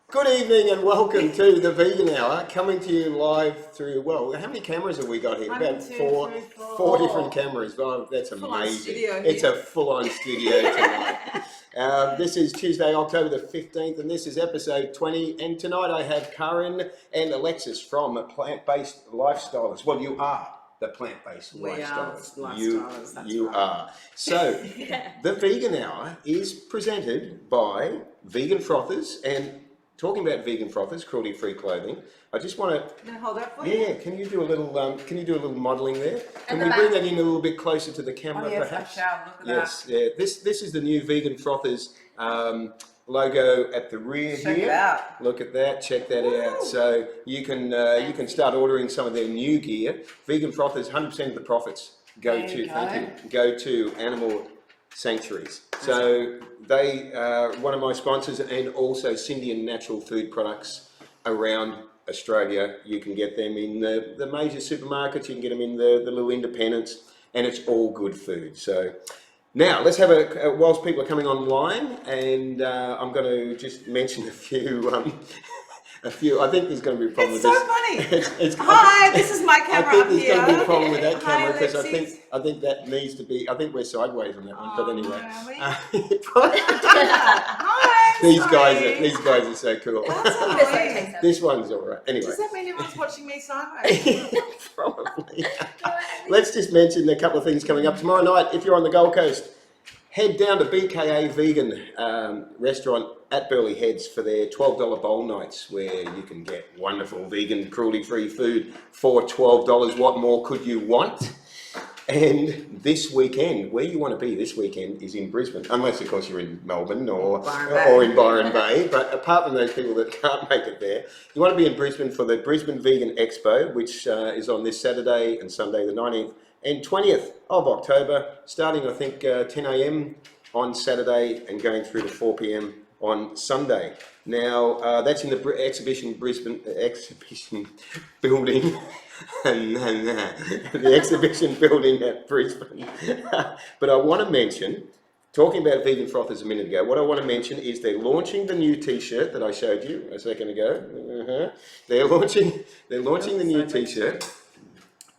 Good evening and welcome to the Vegan Hour, coming to you live through, well, how many cameras have we got here? About four different cameras. Well, that's amazing. It's a full-on studio tonight. This is Tuesday, October the 15th, and this is episode 20. And tonight I have Karin and Alexis from Plant-Based Lifestyles. Well, you are the Plant-Based Lifestyles. You are. So, the Vegan Hour is presented by Vegan Frothers, and talking about vegan frothers, cruelty-free clothing, I just want to. Can I hold that for you? Yeah, can you do a little modelling there? Can we bring that in a little bit closer to the camera, perhaps? I shall. Look at yes, that. Yeah. This is the new Vegan Frothers logo at the rear here. Check it out. Look at that. Check that out. So you can start ordering some of their new gear. Vegan Frothers, 100% of the profits go to animal sanctuaries. So they are one of my sponsors, and also Cindian Natural Food Products around Australia. You can get them in the major supermarkets, you can get them in the little independents, and it's all good food. So now let's have whilst people are coming online, and I'm going to just mention a few. I think there's going to be a problem with this. It's so funny. Hi, this is my camera up here. I think there's going to be a problem with that camera, because Alexis. I think that needs to be. I think we're sideways on that one. But anyway, Hi. These guys are so cool. That's This one's all right. Anyway, does that mean everyone's watching me sideways? probably. Let's just mention a couple of things coming up tomorrow night. If you're on the Gold Coast, head down to BKA Vegan restaurant at Burleigh Heads for their $12 bowl nights, where you can get wonderful vegan, cruelty-free food for $12. What more could you want? And this weekend, where you want to be this weekend is in Brisbane, unless of course you're in Melbourne or in Byron Bay. But apart from those people that can't make it there, you want to be in Brisbane for the Brisbane Vegan Expo, which is on this Saturday and Sunday, the 19th and 20th of October, starting I think 10 a.m. on Saturday and going through to 4 p.m. on Sunday. Now that's in the exhibition building, the exhibition building at Brisbane. But I want to mention, talking about Vegan Frothers a minute ago, what I want to mention is they're launching the new T-shirt that I showed you a second ago. They're launching the new T-shirt,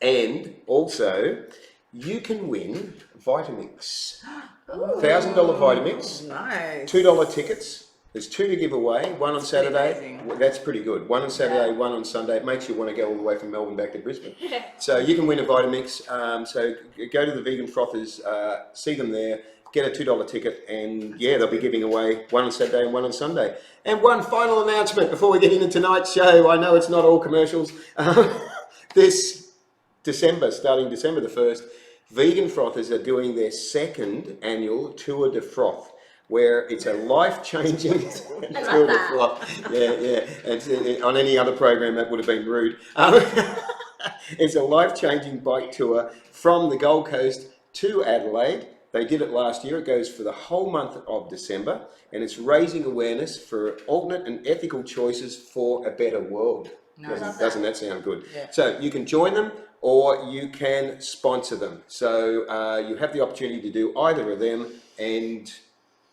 and also you can win Vitamix. $1,000 Vitamix, nice. $2 tickets. There's 2 to give away, one on Saturday. That's pretty good. One on Saturday, one on Sunday. It makes you want to go all the way from Melbourne back to Brisbane. So you can win a Vitamix. So go to the Vegan Frothers, see them there, get a $2 ticket, and yeah, they'll be giving away one on Saturday and one on Sunday. And one final announcement before we get into tonight's show. I know it's not all commercials. This December, starting December the 1st, Vegan Frothers are doing their 2nd annual Tour de Froth, where it's a life-changing Tour de Froth. Yeah. And on any other program, that would have been rude. It's a life-changing bike tour from the Gold Coast to Adelaide. They did it last year. It goes for the whole month of December, and it's raising awareness for alternate and ethical choices for a better world. Doesn't that sound good? Yeah. So you can join them, or you can sponsor them. So you have the opportunity to do either of them, and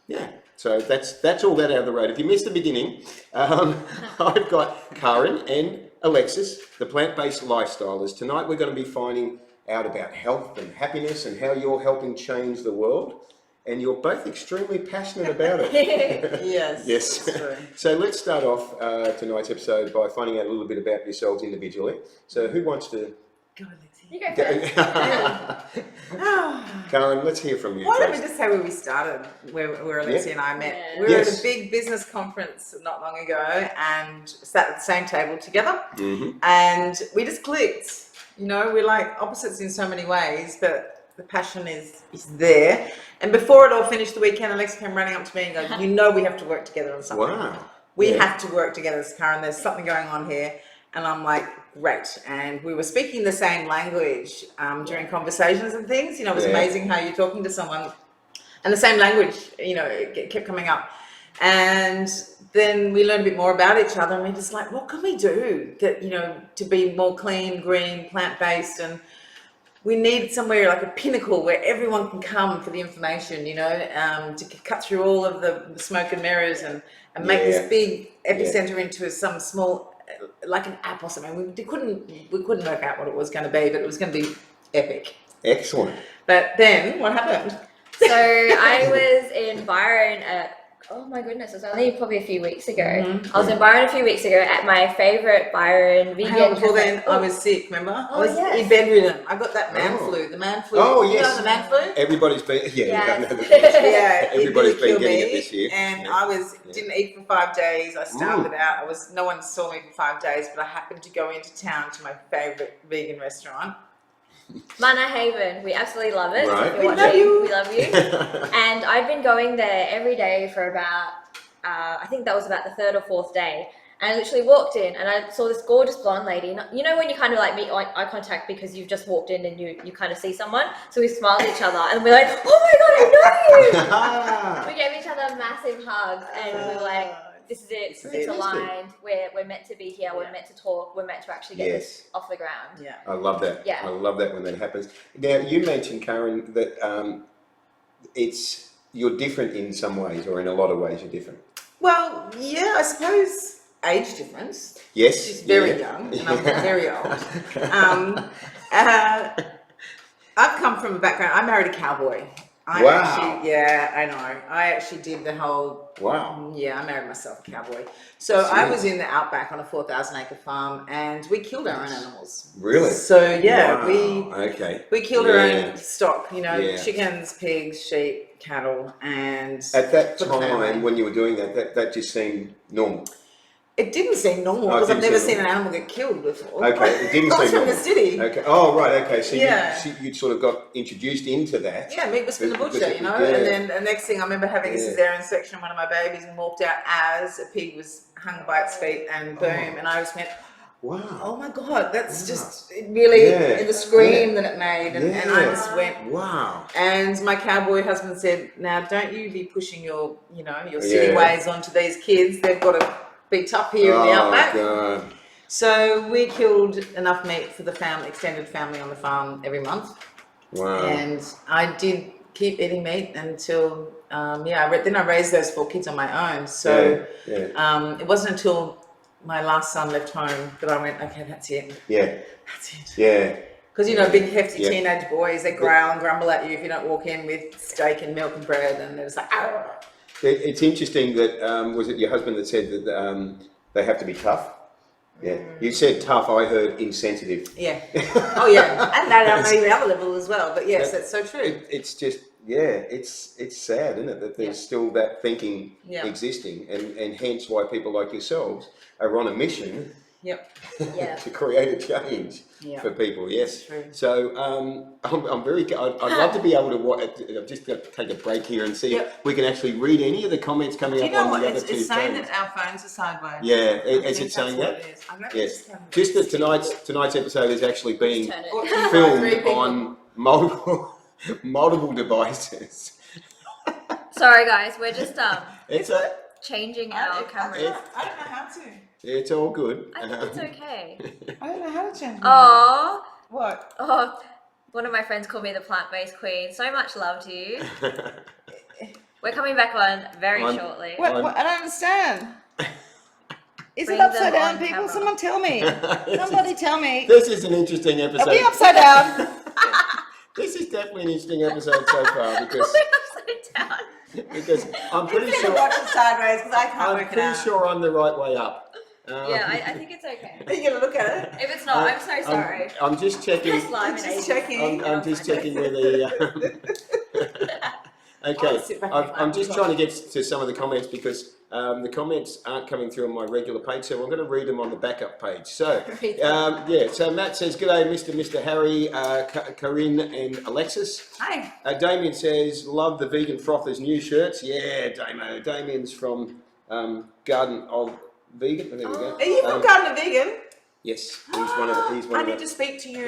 yeah, so that's all that out of the road. If you missed the beginning, I've got Karin and Alexis, the Plant-Based Lifestylers. Tonight we're going to be finding out about health and happiness and how you're helping change the world. And you're both extremely passionate about it. Yes. So let's start off tonight's episode by finding out a little bit about yourselves individually. So who wants to... Go, Alexis. You go first. Karen, let's hear from you. Why don't we just say where we started, where Alexis and I met. We were at a big business conference not long ago and sat at the same table together, and we just clicked. You know, we're like opposites in so many ways, but the passion is there. And before it all finished the weekend, Alexis came running up to me and goes, "You know, we have to work together on something. Wow. We have to work together, Karen. There's something going on here." And I'm like, great. And we were speaking the same language during conversations and things. You know, it was amazing how you're talking to someone and the same language, you know, it kept coming up. And then we learned a bit more about each other, and we're just like, what can we do that, you know, to be more clean, green, plant-based? And we need somewhere like a pinnacle where everyone can come for the information, you know, to cut through all of the smoke and mirrors and make this big epicenter into some small, like an app or something. We couldn't work out what it was going to be, but it was going to be epic. Excellent. But then what happened? So I was in Byron oh my goodness, it was only probably a few weeks ago. I was in Byron a few weeks ago at my favourite Byron vegan Before then, cafe. I was sick, remember? Oh, I was yes. bedridden. I got that man flu. The man flu. Oh, You yes. know the man flu? Everybody's been, Yeah, everybody's it been really killed getting me. it this year. And I didn't eat for 5 days. I starved it out. No one saw me for 5 days, but I happened to go into town to my favourite vegan restaurant. Manor Haven, we absolutely love it. Right. If you're We love watching, you. we love you. And I've been going there every day for about, I think that was about the 3rd or 4th day. And I literally walked in and I saw this gorgeous blonde lady. You know when you kind of like make eye contact because you've just walked in and you kind of see someone? So we smiled at each other and we're like, oh my God, I know you! We gave each other massive hugs and we were like, this is it, it's aligned, we're meant to be here, we're meant to talk, we're meant to actually get this off the ground. Yeah. I love that. Yeah. I love that when that happens. Now, you mentioned, Karen, that you're different in some ways, or in a lot of ways you're different. Well, yeah, I suppose age difference. Yes. She's very young and I'm very old. I've come from a background, I married a cowboy. I know. I actually did the whole. Wow. Yeah, I married myself a cowboy. So I was in the outback on a 4,000-acre farm, and we killed our own animals. Really? So yeah, wow. we killed our own stock. You know, chickens, pigs, sheep, cattle, and at that time when you were doing that just seemed normal. It didn't seem normal because I've never seen an animal get killed before. Okay, it didn't seem normal. from the city. Okay. Oh, right. Okay. So you'd sort of got introduced into that. Yeah, meat was from the butcher, you know. And then the next thing I remember having a cesarean section of one of my babies and walked out as a pig was hung by its feet and boom, and I just went, wow. Oh my God, that's just really the scream that it made, and I just went, wow. And my cowboy husband said, "Now, don't you be pushing your city ways onto these kids. They've got to be tough here in the outback." God. So we killed enough meat for the extended family on the farm every month. Wow. And I did keep eating meat until then I raised those 4 kids on my own. So it wasn't until my last son left home that I went, okay, that's it. Yeah. That's it. Yeah. Because, big, hefty teenage boys, they growl and grumble at you if you don't walk in with steak and milk and bread, and they're just like, "Arr." It's interesting that, was it your husband that said that they have to be tough? Yeah. You said tough, I heard insensitive. Yeah. Oh, yeah. And that on maybe other level as well. But yes, that's so true. It's just, it's sad, isn't it, that there's still that thinking existing, and hence why people like yourselves are on a mission to create a change for people. Yes. True. So I'm very. I'd love to be able to watch. I'm just going to take a break here and see if we can actually read any of the comments coming up on the other two it's saying phones. that our phones are sideways. Yeah, is it saying that? Yes. Just that tonight's episode is actually being filmed on multiple devices. Sorry guys, we're just It's changing our camera. I don't know how to. It's all good. I think it's okay. I don't know how to change. Oh, What? oh, one of my friends called me the plant-based queen. So much love to you. We're coming back on very shortly. What? I don't understand. Is Bring it upside them down, on people? camera. Someone tell me. Somebody tell me. This is an interesting episode. Are we upside down? This is definitely an interesting episode so far because Upside down. I'm pretty I'm sure watch it sideways because I can't work it pretty out. sure I'm the right way up. Yeah, I think it's okay. Are you gonna look at it? If it's not, I'm so sorry. I'm just checking. Just live in Just Asia. checking. I'm just checking where the. Okay, sit back I'm just trying to get to some of the comments because the comments aren't coming through on my regular page, so I'm going to read them on the backup page. So, so Matt says, "G'day, Mr. Harry, Karin and Alexis." Hi. Damien says, "Love the vegan frothers new shirts." Yeah, Damo. Damien's from Garden of Vegan. There we go. Are you from Garden of Vegan? Yes, he's one of the. I need to speak to you.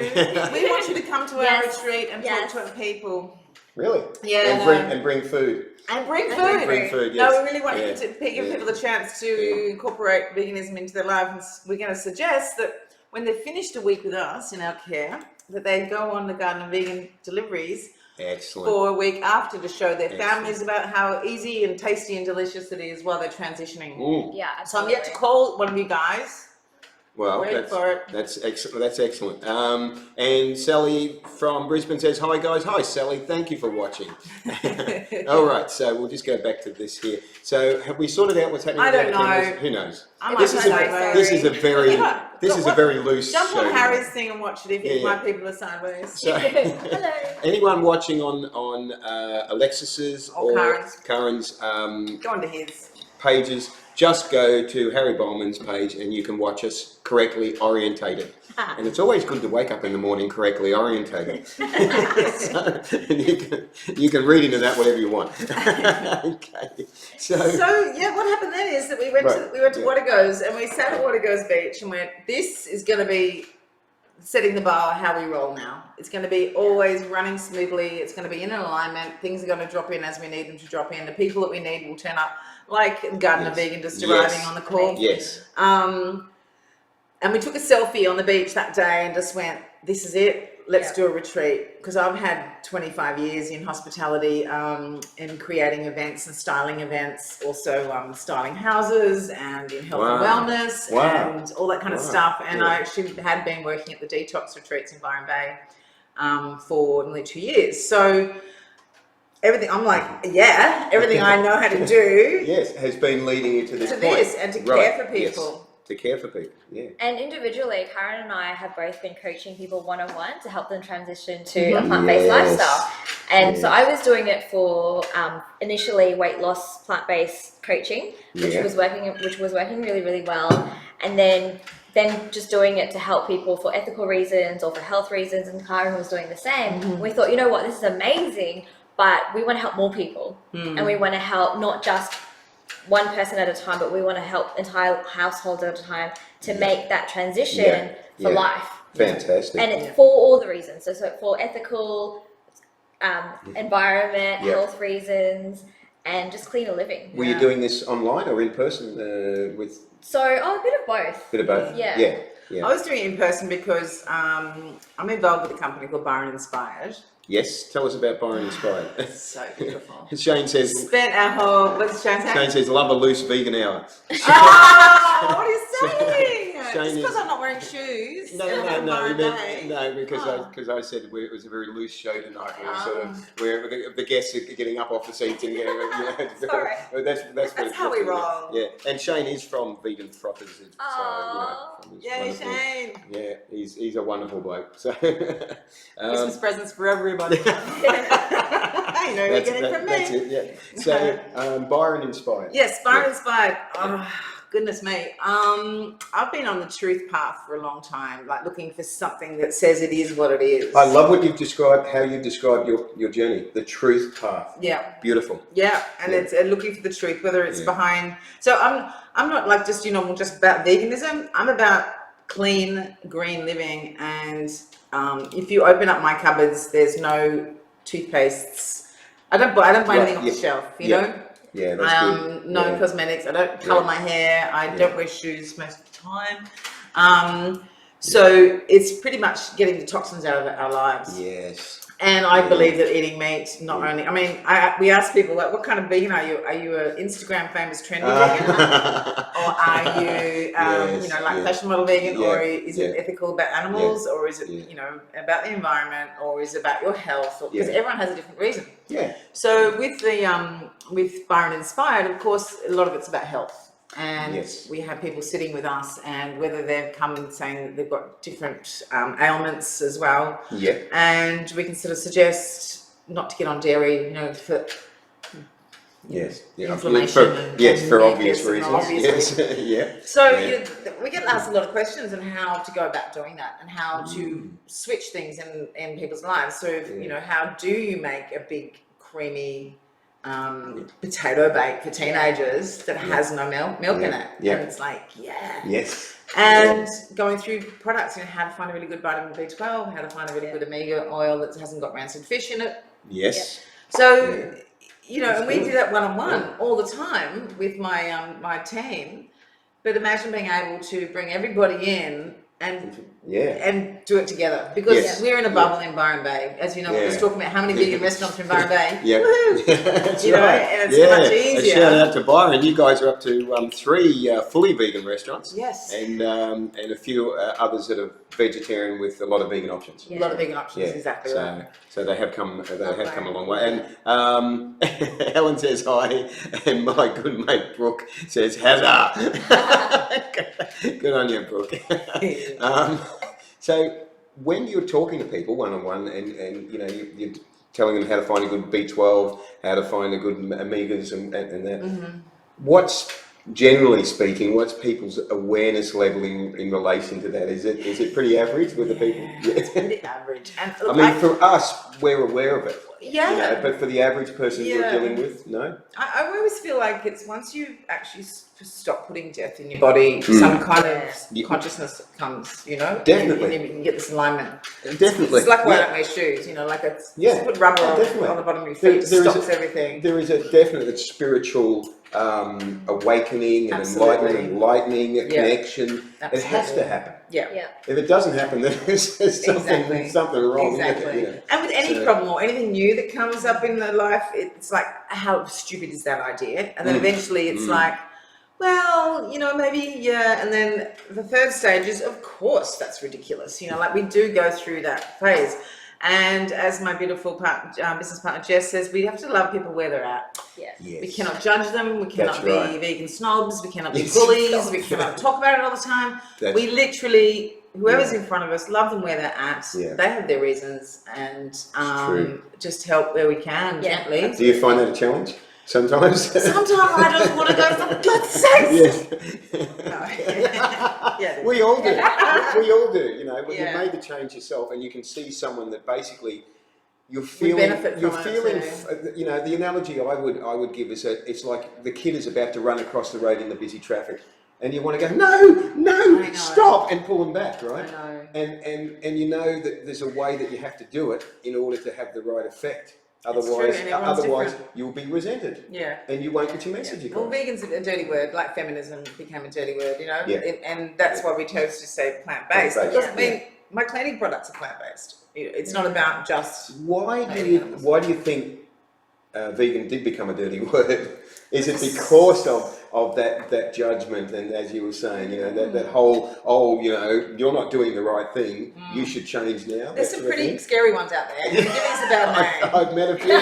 We want you to come to our retreat and talk to our people. Really? Yeah. And bring food. And bring food. Bring food, yes. No, we really want to give people the chance to incorporate veganism into their life. And we're going to suggest that when they've finished a week with us in our care, that they go on the Garden of Vegan deliveries Excellent. for a week after to show their Excellent. families about how easy and tasty and delicious it is while they're transitioning. Yeah, So I'm absolutely. yet to call one of you guys. Well, Wait for it. that's excellent. That's excellent. And Sally from Brisbane says, "Hi guys, hi Sally. Thank you for watching." All right, so we'll just go back to this here. So have we sorted out what's happening? I don't with the cameras? know. Who knows? I might This is say this is a very loose Jump show. on Harry's thing and watch it if Yeah, my yeah. people are sideways. So, Hello. anyone watching on Alexis's Or Karen's Go on to his. pages, just go to Harry Bolman's page and you can watch us correctly orientated. And it's always good to wake up in the morning correctly orientated. So, and you can read into that whatever you want. Okay. So yeah, what happened then is that we went to Watergoes and we sat at Watergoes Beach and went, this is going to be setting the bar how we roll now. It's going to be always running smoothly. It's going to be in alignment. Things are going to drop in as we need them to drop in. The people that we need will turn up, like Gardener Vegan just arriving on the call. Yes. And we took a selfie on the beach that day and just went, this is it. Let's do a retreat. Because I've had 25 years in hospitality in creating events and styling events, also styling houses and in health and wellness and all that kind of stuff. And I actually had been working at the detox retreats in Byron Bay for nearly 2 years. So everything, I'm like, everything I know how to do. Yes, has been leading you to this point. This and to care for people. Yes. To care for people, yeah. And individually, Karen and I have both been coaching people one-on-one to help them transition to a plant-based lifestyle. And so I was doing it for initially weight loss plant-based coaching, which was working really, really well. And then just doing it to help people for ethical reasons or for health reasons. And Karen was doing the same. We thought, you know what, this is amazing, but we want to help more people. And we want to help not just one person at a time, but we want to help entire households at a time to make that transition for life. Fantastic. And it's for all the reasons. So for ethical, environment, health reasons, and just cleaner living. Were you doing this online or in person with? So, a bit of both. Bit of both. Yeah. I was doing it in person because I'm involved with a company called Byron Inspired. Yes, tell us about Byron Inspired. So beautiful. Shane says. Spent our whole. What's Shane saying? Shane says, "Love a loose vegan hour." Oh, what are you saying? Just because I'm not wearing shoes. No, because I said it was a very loose show tonight. Where the guests are getting up off the seats and getting. Sorry. That's how we roll. Yeah, and Shane is from Vegan Frothers. Yay, Shane! Yeah, he's a wonderful bloke. So Christmas presents for everybody. I know you're getting from me. That's it. Yeah. So Byron Inspired. Yes, Byron Inspired. Oh, goodness me. I've been on the truth path for a long time, like looking for something that says it is what it is. I love what you've described, how you've described your journey, the truth path. Yeah. Beautiful. Yeah, and it's looking for the truth, whether it's behind. So I'm not like just just about veganism. I'm about clean, green living, and if you open up my cupboards, there's no toothpastes. I don't buy anything off the shelf, you know. Yeah, that's good. No cosmetics. I don't colour my hair. I don't wear shoes most of the time. So it's pretty much getting the toxins out of our lives. Yes. And I believe that eating meat, not only, I mean, we ask people, like, what kind of vegan are you? Are you an Instagram famous trendy vegan? Or are you, like fashion model vegan? Or is it ethical about animals? Or is it, about the environment? Or is it about your health? Because everyone has a different reason. Yeah. So with with Byron Inspired, of course, a lot of it's about health. And we have people sitting with us, and whether they've come and saying that they've got different ailments as well. Yeah. And we can sort of suggest not to get on dairy, for inflammation. For obvious reasons. So we get asked a lot of questions on how to go about doing that and how to switch things in people's lives. So how do you make a big creamy potato bake for teenagers that has no milk in it? And it's like, and going through products, how to find a really good vitamin B12, how to find a really good omega oil that hasn't got rancid fish in it. So and we do that one-on-one all the time with my my team. But imagine being able to bring everybody in and do it together, because we're in a bubble in Byron Bay, as you know. We're just talking about how many vegan restaurants in Byron Bay. That's you know, right. and it's much easier. A shout out to Byron. You guys are up to 3 fully vegan restaurants. Yes. And a few others that are vegetarian with a lot of vegan options. A lot of vegan options, exactly right. So they have come. They have come a long way. And Helen says hi, and my good mate Brooke says Hazza. Good on you, Brooke. So when you're talking to people one-on-one, and you know you're telling them how to find a good B12, how to find a good omegas, and that, what's generally speaking, what's people's awareness level in relation to that? Is it pretty average with the people? It's pretty average. And I mean, for us, we're aware of it. Yeah. You know, but for the average person you're dealing with, no? I always feel like it's once you actually stop putting death in your body, some kind of consciousness comes, you know? Definitely. And you can get this alignment. Definitely. It's like why I don't wear shoes, you know, like it's just put rubber on the bottom of your feet, it stops everything. There is a definite spiritual awakening and enlightenment and lightening, a connection. Absolutely. It has to happen. Yeah. If it doesn't happen, then there's something wrong. Exactly. You know? And with any problem or anything new that comes up in their life, it's like, how stupid is that idea? And then eventually it's like, well, you know, maybe, and then the third stage is, of course, that's ridiculous. You know, like we do go through that phase. And as my beautiful business partner Jess says, we have to love people where they're at. Yes. We cannot judge them. We cannot be vegan snobs. We cannot be bullies. We cannot talk about it all the time. We literally, whoever's in front of us, love them where they're at. They have their reasons, and just help where we can gently. Do you find that a challenge? Sometimes? Sometimes I just want to go, for God's sake. No. We all do. We all do. You know, when you've made the change yourself, and you can see someone that basically you're feeling. You know, the analogy I would give is that it's like the kid is about to run across the road in the busy traffic, and you want to go, no, stop, and pull them back, right? I know. And you know that there's a way that you have to do it in order to have the right effect. Otherwise, you'll be resented. Yeah. And you won't get your message across. Well, vegan's a dirty word, like feminism became a dirty word, you know? And that's why we chose to say plant-based. It doesn't mean my cleaning products are plant-based. It's not about just... Why do you think vegan did become a dirty word? Is it because of that judgment, and as you were saying, you know, that whole, you know, you're not doing the right thing, you should change now? There's some pretty scary ones out there. Give us a bad name. I've met a few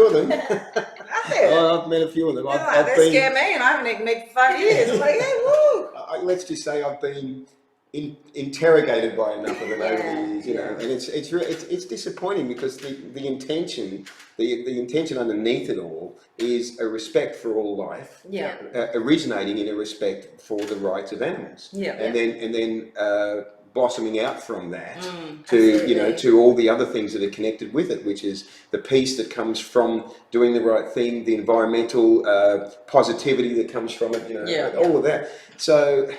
of them. I've met a few of them. They scare me, and I haven't eaten meat for 5 years. I'm like, yeah, woo! Let's just say I've been interrogated by enough of them over the years, you know, and it's disappointing, because the intention underneath it all is a respect for all life, originating in a respect for the rights of animals, and then blossoming out from that to you know, to all the other things that are connected with it, which is the peace that comes from doing the right thing, the environmental positivity that comes from it, you know, all of that. So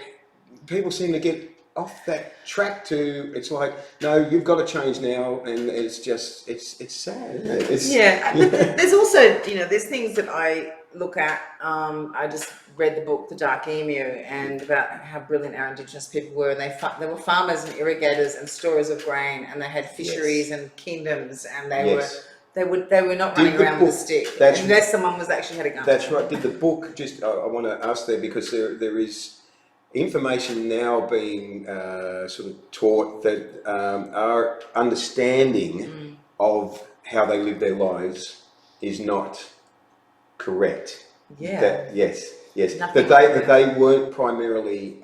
people seem to get off that track to, it's like, no, you've got to change now, and it's just, it's sad, isn't it? But there's also, you know, there's things that I look at. I just read the book The Dark Emu, and about how brilliant our Indigenous people were, and they were farmers and irrigators and storers of grain, and they had fisheries and kingdoms, and they were not running around with a stick, unless someone was actually had a gun. That's right. Did the book just? I want to ask there, because there is information now being sort of taught that our understanding of how they live their lives is not correct. Yes. That they weren't primarily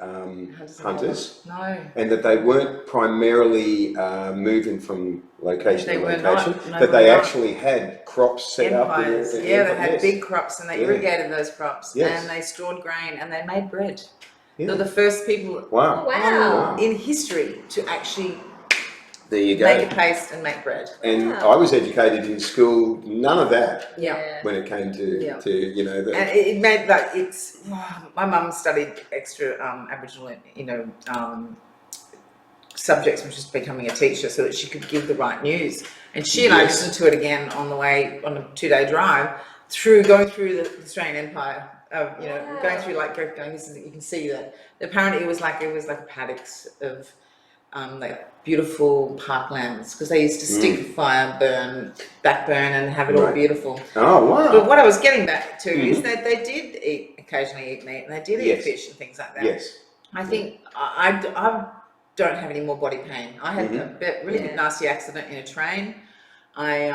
hunters. No. And that they weren't primarily moving from location to location. That they actually had crops set up. They had big crops, and they irrigated those crops, and they stored grain, and they made bread. They're the first people in history to actually make a paste and make bread. And I was educated in school, none of that. When it came to you know, and it made like my mum studied extra Aboriginal, you know, subjects, which was becoming a teacher, so that she could give the right news. And she and I listened to it again on the way on a 2-day drive going through the Australian Empire. going through like going. This is you can see that apparently it was like a paddocks of like beautiful parklands because they used to stick fire, backburn, and have it all beautiful. Oh wow! But what I was getting back to is that they did occasionally eat meat and they did eat fish and things like that. Yes. I think I don't have any more body pain. I had a really nasty accident in a train. I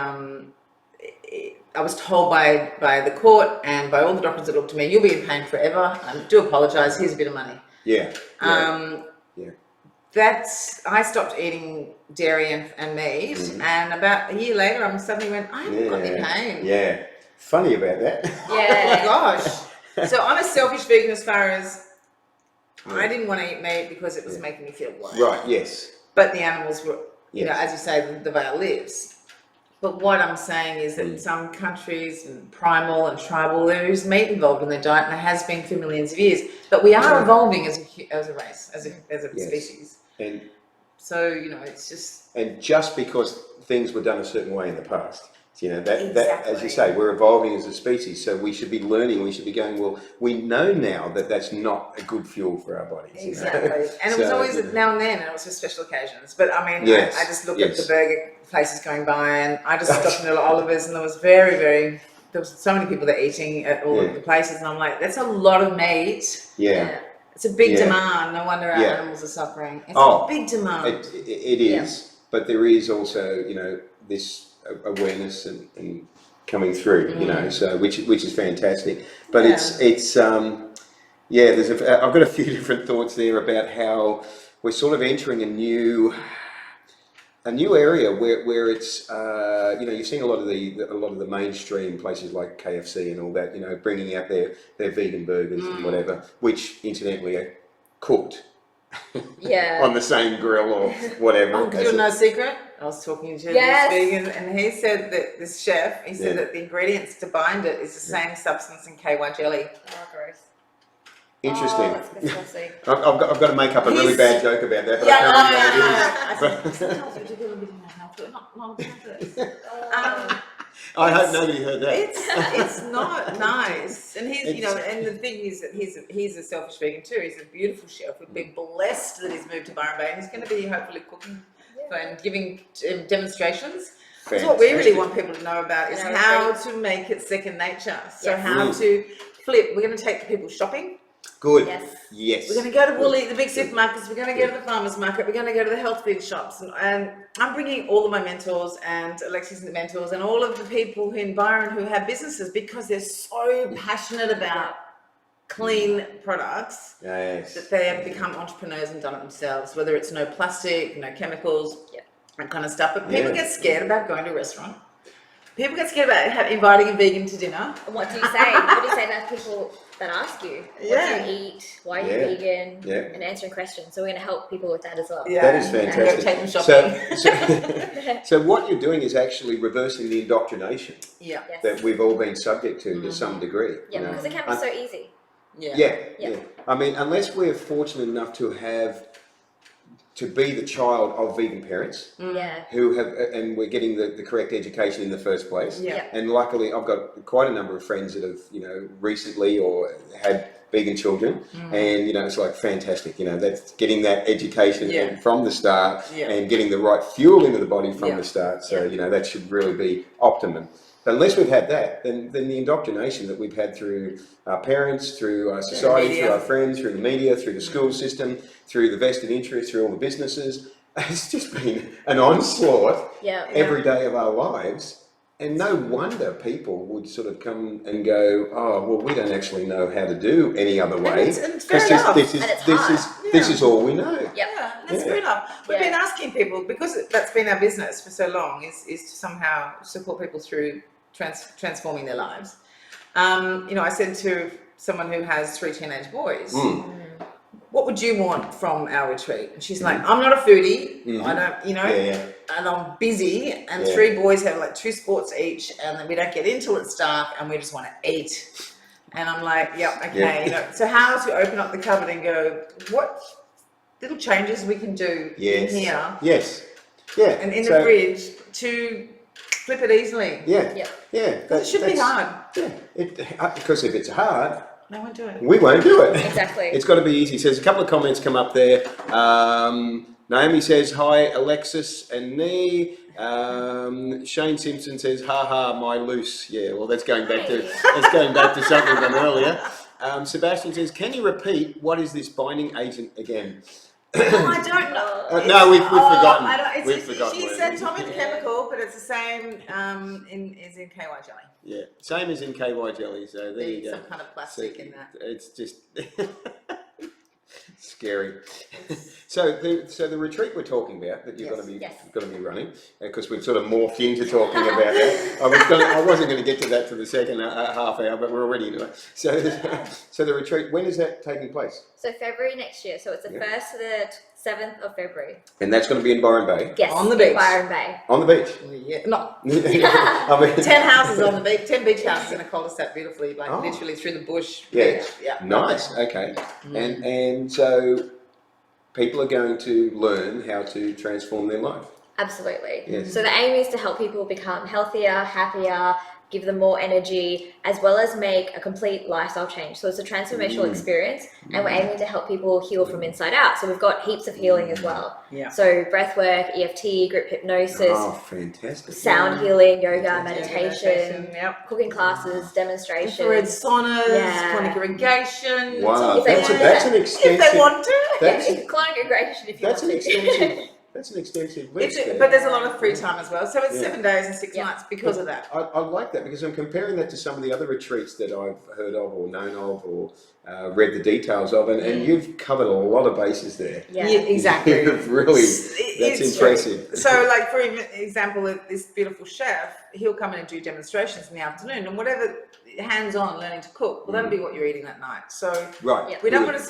was told by the court and by all the doctors that looked at me, you'll be in pain forever. I do apologise. Here's a bit of money. Yeah. I stopped eating dairy and meat, and about a year later, I suddenly went, I haven't got any pain. Yeah. Funny about that. Yeah. Oh my gosh. So I'm a selfish vegan as far as I didn't want to eat meat because it was making me feel worse. Right. Yes. But the animals were, you know, as you say, the way it lives. But what I'm saying is that in some countries, primal and tribal, there is meat involved in their diet, and there has been for millions of years. But we are evolving as a race, as a species. And so, you know, it's just... And just because things were done a certain way in the past, you know, that Exactly. as you say, we're evolving as a species, so we should be learning, we should be going, well, we know now that that's not a good fuel for our bodies. Exactly. You know? And it was always now and then, and it was for special occasions. But I mean, Yes. I just looked at the burger places going by, and I just stopped in Oliver's, and there was there was so many people that are eating at all of the places, and I'm like, that's a lot of meat. Yeah. It's a big demand. No wonder our animals are suffering. It's a big demand. It is, but there is also, you know, this awareness and coming through, you know, so which is fantastic. But it's there's I've got a few different thoughts there about how we're sort of entering a new area where it's you know, you're seeing a lot of the mainstream places like KFC and all that, you know, bringing out their vegan burgers and whatever, which incidentally are cooked on the same grill or whatever. Oh, do you know a secret? I was talking to this vegan, and he said that this chef, he said that the ingredients to bind it is the same substance in KY jelly. Oh, gross. Interesting. Oh, that's disgusting. I've got to make up a really bad joke about that, but I can't remember what it is. Sometimes we do a little bit of my health, but not this. I hope nobody heard that. It's not nice, and he's, you know, and the thing is that he's a selfish vegan too. He's a beautiful chef. We've been blessed that he's moved to Byron Bay, and he's going to be hopefully cooking and giving demonstrations. Because what we really want people to know about is how to make it second nature. So how to flip. We're going to take people shopping. Good. Yes. We're going to go to Woolly, the big supermarkets. We're going to go to the farmers market. We're going to go to the health food shops. And I'm bringing all of my mentors and Alexis and the mentors and all of the people in Byron who have businesses because they're so passionate about clean products that they have become entrepreneurs and done it themselves, whether it's no plastic, no chemicals, that kind of stuff. But people get scared about going to a restaurant. People get scared about inviting a vegan to dinner. And what do you say? What do you say to people that ask you? What do you eat? Why are you vegan? And answering questions. So we're going to help people with that as well. That is fantastic. And take them shopping. So what you're doing is actually reversing the indoctrination Yes. that we've all been subject to some degree. Yeah, you know? because it can be so easy. Yeah. I mean, unless we're fortunate enough to be the child of vegan parents who have, and we're getting the correct education in the first place. And luckily, I've got quite a number of friends that have, you know, recently or had vegan children, and you know, it's like fantastic. You know, that's getting that education from the start and getting the right fuel into the body from the start. So you know, that should really be optimum. But unless we've had that, then the indoctrination that we've had through our parents, through our society, through our friends, through the media, through the school system, through the vested interests, through all the businesses, it's just been an onslaught every day of our lives. And no wonder people would sort of come and go, oh, well, we don't actually know how to do any other way. Because this is all we know. That's fair enough. We've been asking people, because that's been our business for so long, is to somehow support people through transforming their lives. You know, I said to someone who has 3 teenage boys, what would you want from our retreat? And she's like, I'm not a foodie. I don't, you know, and I'm busy. And 3 boys have like 2 sports each, and then we don't get in till it's dark, and we just want to eat. And I'm like, okay. You know, so how to open up the cupboard and go, what little changes we can do in here? And in the fridge to flip it easily. Because it should be hard. Because if it's hard, No one do it. We won't do it. Exactly. It's got to be easy. So there's a couple of comments come up there. Naomi says, hi, Alexis and Nee. Shane Simpson says, ha ha, my loose. Yeah, well, that's going back to something from earlier. Sebastian says, can you repeat what is this binding agent again? Oh, I don't know. No, we've forgotten. We've We've forgotten. forgotten. She said Tommy's chemical, but it's the same is in KY jelly. Yeah, same as in KY jelly. So there you go. Some kind of plastic in that. It's just scary. So the retreat we're talking about that you're going to be running, because we've sort of morphed into talking about that. I wasn't going to get to that for the second half hour, but we're already into it. So the retreat, when is that taking place? So February next year. So it's the 1st to the 7th of February. And that's going to be in Byron Bay. Yes, on the beach. Byron Bay. On the beach. Yeah, no. I mean, 10 houses on the beach, 10 beach houses in a cul-de-sac, beautifully, like literally through the bush. Yeah. Yeah. Nice. Okay. And so people are going to learn how to transform their life. Absolutely. Yes. So the aim is to help people become healthier, happier, give them more energy, as well as make a complete lifestyle change. So it's a transformational experience, and we're aiming to help people heal from inside out. So we've got heaps of healing as well. Yeah. So breath work, EFT, group hypnosis, Fantastic. sound healing, yoga, meditation, Yep. cooking classes, demonstrations. Infrared saunas, Yeah. colonic irrigation. Wow, If they that's want an it. extensive. If they want to. That's Colonic irrigation if you that's an want to. extensive. That's an extensive list. But there's a lot of free time as well. So it's Yeah. 7 days and 6 Yeah. nights because of that. I like that because I'm comparing that to some of the other retreats that I've heard of or known of or read the details of, and you've covered a lot of bases there. Yeah. Exactly. You've really, that's It's impressive. So, like for example, this beautiful chef, he'll come in and do demonstrations in the afternoon, and whatever hands-on learning to cook, well, that'll be what you're eating that night. So Right. Yeah. we don't want to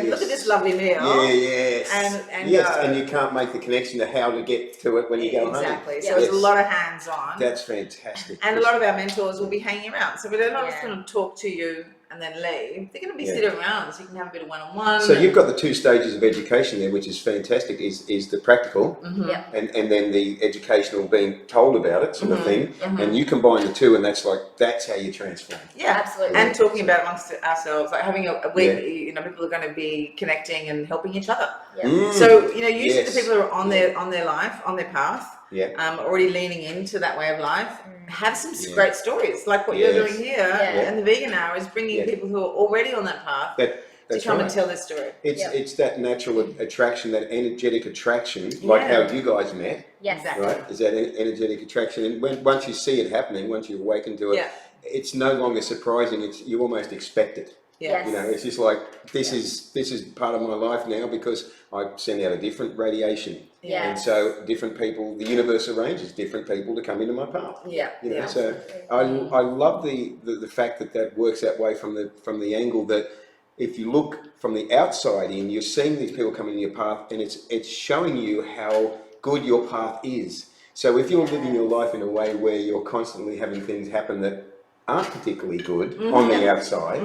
look at this lovely meal. Yeah, yes. And yes, go. and you can't make the connection to how to get to it when you go home. Exactly. So Yeah. it's Yes. a lot of hands-on. That's fantastic. And a lot of our mentors will be hanging around. So they're not just Yeah. going to talk to you and then leave. They're going to be Yeah. sitting around so you can have a bit of one-on-one. So you've got the two stages of education there, which is fantastic, is the practical Yeah. and then the educational being told about it sort of thing. And you combine the two and that's how you transform. Yeah, Absolutely. and talking about it amongst ourselves, like having a week, Yeah. people are going to be connecting and helping each other. Yeah. So, usually Yes. the people who are on their life, on their path, Yeah. already leaning into that way of life, have some Yeah. great stories, like what you're Yes. doing here, Yeah. and the vegan hour is bringing Yeah. people who are already on that path to That's come right. and tell their story. It's that natural attraction, that energetic attraction, like Yeah. how you guys met, Yes. Exactly. right? Is that energetic attraction, and once you see it happening, once you awaken to it, Yeah. it's no longer surprising. You almost expect it. Yeah. Yes. It's just like this is part of my life now because I send out a different radiation, Yeah. and so different people, the universe arranges different people to come into my path. Yeah. Yeah. So I love the fact that works that way from the angle that if you look from the outside in, you're seeing these people coming in your path, and it's showing you how good your path is. So if you're living your life in a way where you're constantly having things happen that aren't particularly good on the outside,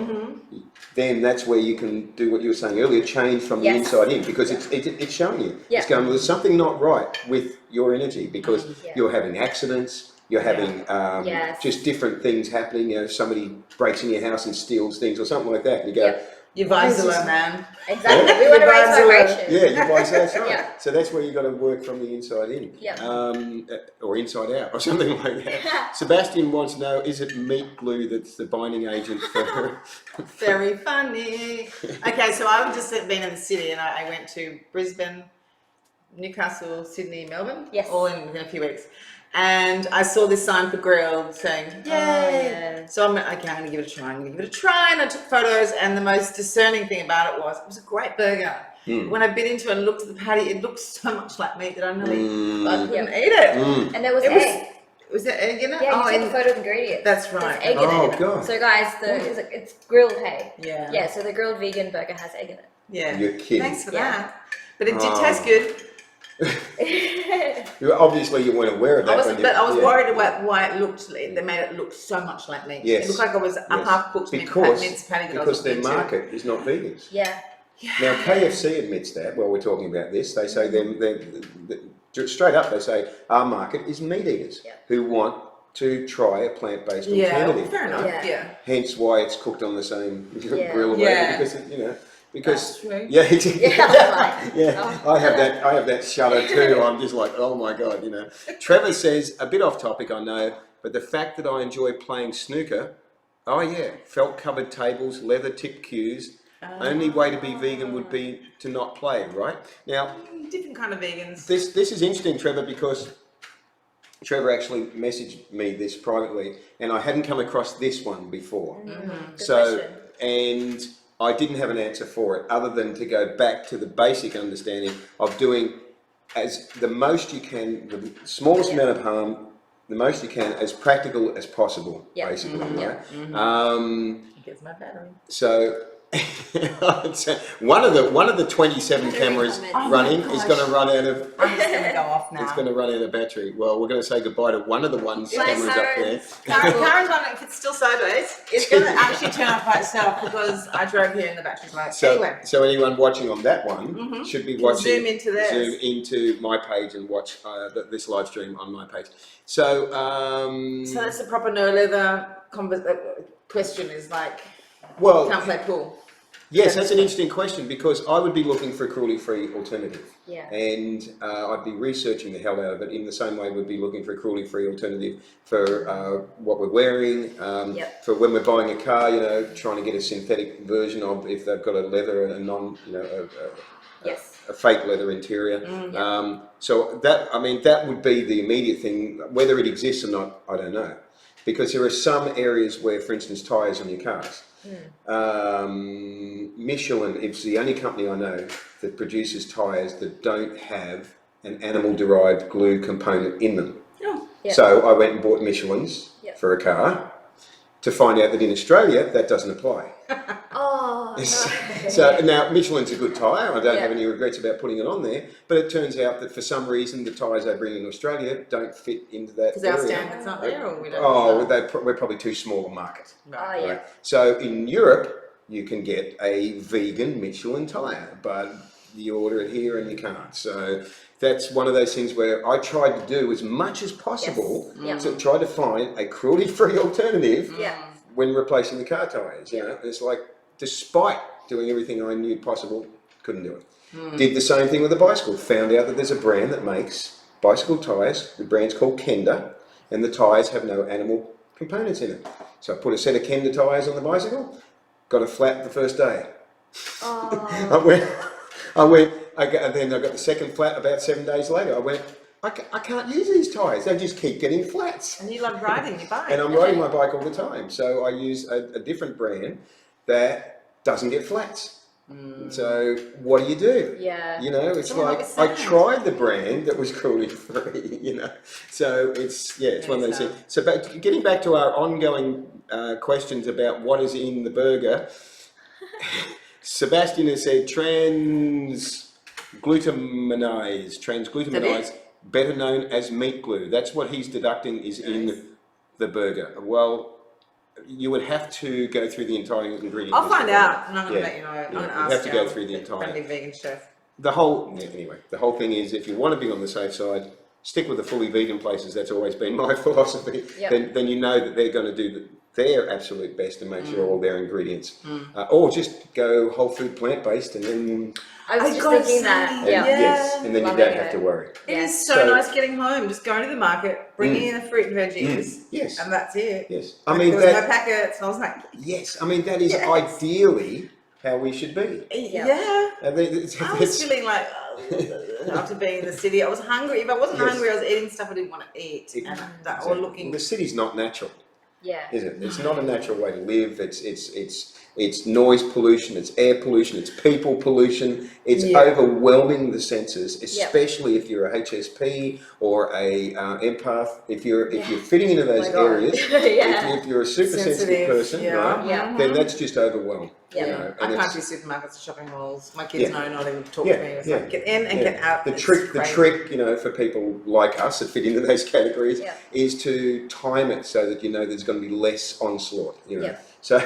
then that's where you can do what you were saying earlier, change from the Yes. inside in, because it's showing you. Yeah. It's going, well, there's something not right with your energy because Yeah. you're having accidents, you're having Yes. just different things happening. Somebody breaks in your house and steals things or something like that. And you go, Your vibes are low, man. Exactly. We want to raise vibration. yeah, you buy that's right. Yeah. So that's where you got to work from the inside in, or inside out, or something like that. Sebastian wants to know: is it meat glue that's the binding agent for? Very funny. Okay, so I've just been in the city, and I went to Brisbane, Newcastle, Sydney, Melbourne, Yes. all within a few weeks. And I saw this sign for grilled saying, yay! yeah. So I'm like, okay, I'm gonna give it a try. And I took photos, and the most discerning thing about it was a great burger. When I bit into it and looked at the patty, it looked so much like meat that I couldn't eat it. And there was It egg. Was there egg in it? Yeah, you and took the photo of ingredients. that's right. There's egg in Oh it. God! So guys, it's grilled hay. Yeah. Yeah, so the grilled vegan burger has egg in Yeah. You're kidding. Thanks for Yeah. that. But it did Oh. taste good. it. Obviously, you weren't aware of that. But I was worried about why it looked. They made it look so much like meat. Yes. It looked like I was a Yes. half cooked Because minced patty that I was their looking into. market is not vegans. Yeah. Now KFC admits that. Well, we're talking about this. They say straight up. They say our market is meat eaters Yeah. who want to try a plant-based Yeah, alternative. fair enough. Yeah. Yeah. Hence why it's cooked on the same Yeah. grill or Yeah. whatever, because That's true. yeah, exactly. Yeah. Yeah, Oh. I have that shudder too. I'm just like, oh my god, Trevor says, a bit off topic, I know, but the fact that I enjoy playing snooker. Oh yeah, felt covered tables, leather tipped cues. Only way to be vegan would be to not play, right? Now, Different kind of vegans. this is interesting, Trevor, because Trevor actually messaged me this privately, and I hadn't come across this one before. Good So, question. and I didn't have an answer for it other than to go back to the basic understanding of doing as the most you can, the smallest amount of harm, the most you can, as practical as possible, basically, right? Gets my battery. So one of the 27 cameras running is going to run out of. I'm just going to go off now. It's going to run out of battery. Well, we're going to say goodbye to one of the ones Bye, cameras up there. Karen's on it. If it's still sideways, it's going to actually turn off by itself because I drove here and the battery's low. Anyway, So anyone watching on that one should be watching. zoom into theirs. Zoom into my page and watch this live stream on my page. So. So that's the proper no leather question. Is like, Well, can't play pool. yes, that's an interesting question because I would be looking for a cruelty-free alternative. Yeah. And I'd be researching the hell out of it in the same way we'd be looking for a cruelty-free alternative for what we're wearing, for when we're buying a car, trying to get a synthetic version of if they've got a leather and a non, a fake leather interior. So that would be the immediate thing. Whether it exists or not, I don't know. Because there are some areas where, for instance, tyres on your cars. Michelin is the only company I know that produces tyres that don't have an animal-derived glue component in them. So I went and bought Michelin's for a car to find out that in Australia that doesn't apply. Oh, no. So now Michelin's a good tyre. I don't have any regrets about putting it on there. But it turns out that for some reason the tyres they bring in Australia don't fit into that Because area. our standard's not there, or we don't. We're probably too small a market. Oh, So in Europe, you can get a vegan Michelin tyre, but you order it here and you can't. So that's one of those things where I tried to do as much as possible to try to find a cruelty-free alternative when replacing the car tyres. It's like, despite doing everything I knew possible, couldn't do it. Did the same thing with a bicycle. Found out that there's a brand that makes bicycle tyres. The brand's called Kenda, and the tyres have no animal components in it. So I put a set of Kenda tyres on the bicycle, got a flat the first day. And then I got the second flat about 7 days later. I went, I can't use these tyres. They just keep getting flats. And you love riding your bike. And I'm riding my bike all the time. So I use a different brand that doesn't get flats. So what do you do? It's Someone like I tried the brand that was cruelty free, So it's one of those things. So getting back to our ongoing questions about what is in the burger, Sebastian has said transglutaminase, better known as meat glue. That's what he's deducting is in the burger. Well, you would have to go through the entire ingredient. I'll find out, and I'm going to let you know. I'm going to ask have to go through the entire. friendly vegan chef. The whole thing is, if you want to be on the safe side, stick with the fully vegan places. That's always been my philosophy. Then you know that they're going to do their absolute best to make sure all their ingredients, or just go whole food plant-based, and then I was just thinking that. and then you don't have to worry. It is so nice getting home, just going to the market, bringing in the fruit and veggies, and that's it. Yes, I mean, there was no packets, and I was like, yes, I mean that is ideally how we should be. I was feeling like after being in the city, I was hungry. If I wasn't hungry, I was eating stuff I didn't want to eat, or looking. The city's not natural. Is it? It's not a natural way to live. It's noise pollution, it's air pollution, it's people pollution. It's overwhelming the senses, especially if you're a HSP or a empath. If you're fitting into those areas, if you're a super sensitive person, right? Then that's just overwhelming. I can't do supermarkets and shopping malls. My kids know not even to talk to me. It's like, get in and get out. The trick, for people like us that fit into those categories, is to time it so that there's going to be less onslaught. So,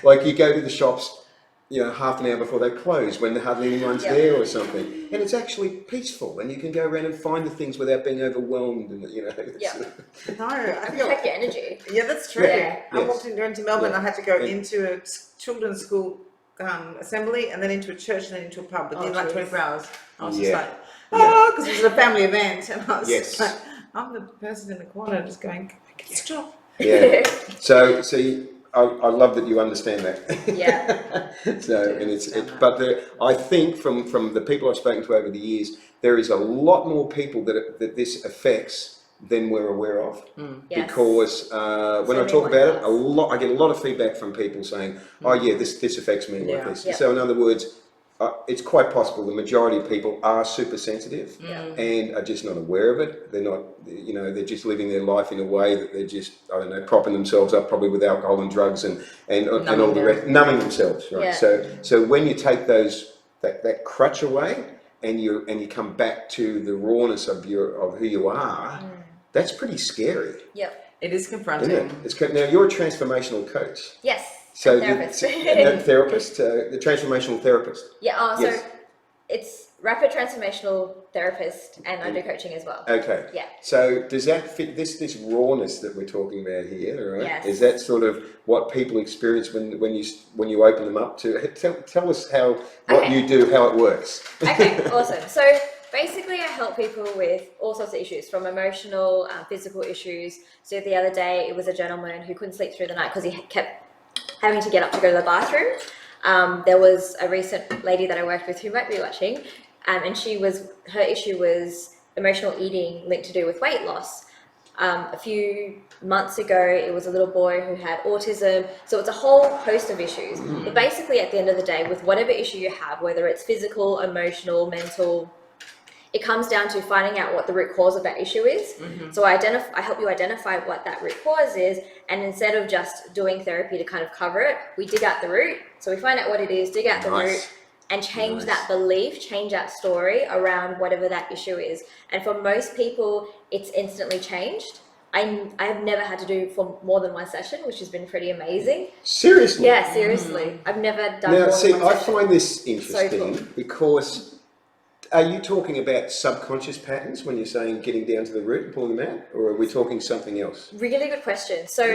like you go to the shops half an hour before they close when hardly anyone's there or something. And it's actually peaceful, and you can go around and find the things without being overwhelmed. And No, I feel Protect your energy. Yeah, that's true. Yeah. I walked into Melbourne. Yeah. I had to go into a children's school assembly, and then into a church, and then into a pub within like 24 hours. I was just like, because it was a family event, and I was just like, I'm the person in the corner just going, stop. Yeah. So I love that you understand that. Yeah. I think from the people I've spoken to over the years, there is a lot more people that this affects than we're aware of. Yes. Because when I talk about it, I get a lot of feedback from people saying, "Oh yeah, this affects me like this." So in other words, it's quite possible the majority of people are super sensitive and are just not aware of it. They're not, they're just living their life in a way that they're just, I don't know, propping themselves up probably with alcohol and drugs and all the rest, numbing themselves, right? Yeah. So when you take that crutch away and you come back to the rawness of who you are, that's pretty scary. Yep. It is confronting. Isn't it? Now you're a transformational coach. Yes. So therapist. the transformational therapist. Yeah. So Yes. it's rapid transformational therapist, and I do coaching as well. Okay. Yeah. So does that fit this rawness that we're talking about here? Right? Yes. Is that sort of what people experience when you open them up to? Tell us what you do, how it works. Okay. Awesome. So basically, I help people with all sorts of issues, from emotional, physical issues. So the other day, it was a gentleman who couldn't sleep through the night because he kept having to get up to go to the bathroom. There was a recent lady that I worked with who might be watching, and her issue was emotional eating linked to do with weight loss. A few months ago, it was a little boy who had autism. So it's a whole host of issues. But basically, at the end of the day, with whatever issue you have, whether it's physical, emotional, mental, it comes down to finding out what the root cause of that issue is. So I help you identify what that root cause is, and instead of just doing therapy to kind of cover it, we dig out the root. So we find out what it is, dig out the root, and change that belief, change that story around whatever that issue is. And for most people, it's instantly changed. I've never had to do for more than one session, which has been pretty amazing. Seriously? Yeah, seriously. I've never done more Now, see, than one I session. find this interesting So cool. because are you talking about subconscious patterns when you're saying getting down to the root and pulling them out, or are we talking something else? Really good question. So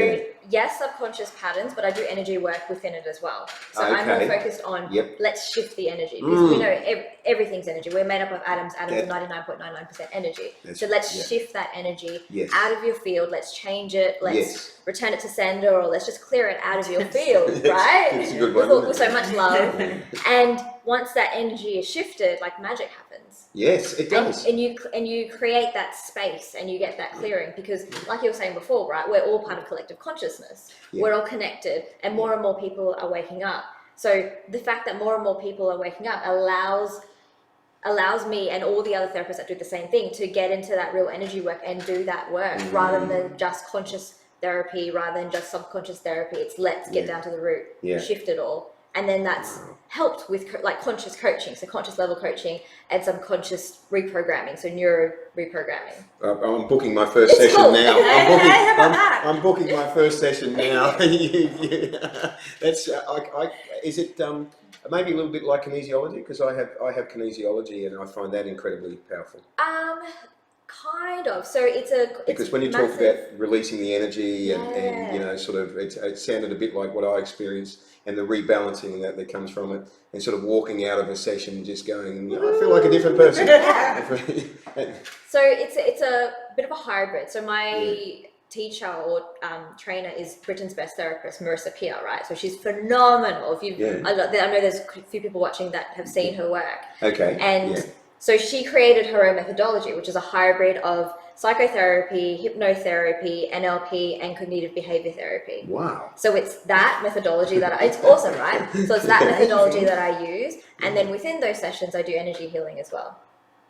yes, subconscious patterns, but I do energy work within it as well. So I'm more focused on let's shift the energy, because we know everything's energy. We're made up of atoms. Atoms are 99.99% energy. So let's shift that energy out of your field. Let's change it. Let's return it to sender, or let's just clear it out of your field, right? It's a good one, with so much love. And once that energy is shifted, like magic happens. Yes, it does. And you create that space, and you get that clearing, because like you were saying before, right, we're all part of collective consciousness. We're all connected, and more and more people are waking up. So the fact that more and more people are waking up allows me and all the other therapists that do the same thing to get into that real energy work and do that work, rather than just conscious therapy, rather than just subconscious therapy. It's let's get down to the root, shift it all. And then that's helped with like conscious coaching, so conscious level coaching, and subconscious reprogramming, so neuro reprogramming. I'm booking my first session now. I'm booking my first session now. That's is it maybe a little bit like kinesiology, because I have kinesiology and I find that incredibly powerful. Kind of. So because when you talk about releasing the energy and sort of it sounded a bit like what I experienced, and the rebalancing that comes from it, and sort of walking out of a session just going, I feel like a different person. So it's a bit of a hybrid. So my teacher or trainer is Britain's best therapist, Marissa Peer, right? So she's phenomenal. I know there's a few people watching that have seen her work. Okay. And so she created her own methodology, which is a hybrid of psychotherapy, hypnotherapy, NLP, and cognitive behavior therapy. Wow. So it's that methodology it's awesome, right? So it's that methodology that I use. And then within those sessions, I do energy healing as well.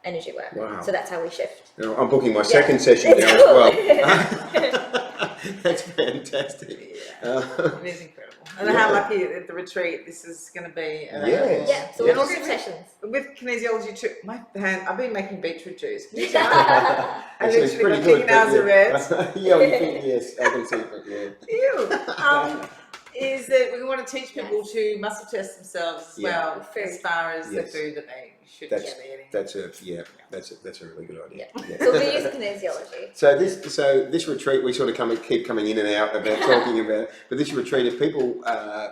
Energy work. Wow. So that's how we shift. Now, I'm booking my second session now as well. That's fantastic. It is incredible. And how lucky at the retreat this is going to be. So we'll do group sessions. With kinesiology too, I've been making beetroot juice. I literally got chicken hours of rest. Yes, I can see it. Ew. is that we want to teach people to muscle test themselves as well, Food. as far as the Yes. food that they should That's- be eating. That's a really good idea. Yeah. So we use kinesiology. So this retreat, we sort of keep coming in and out about talking about, but this retreat, if people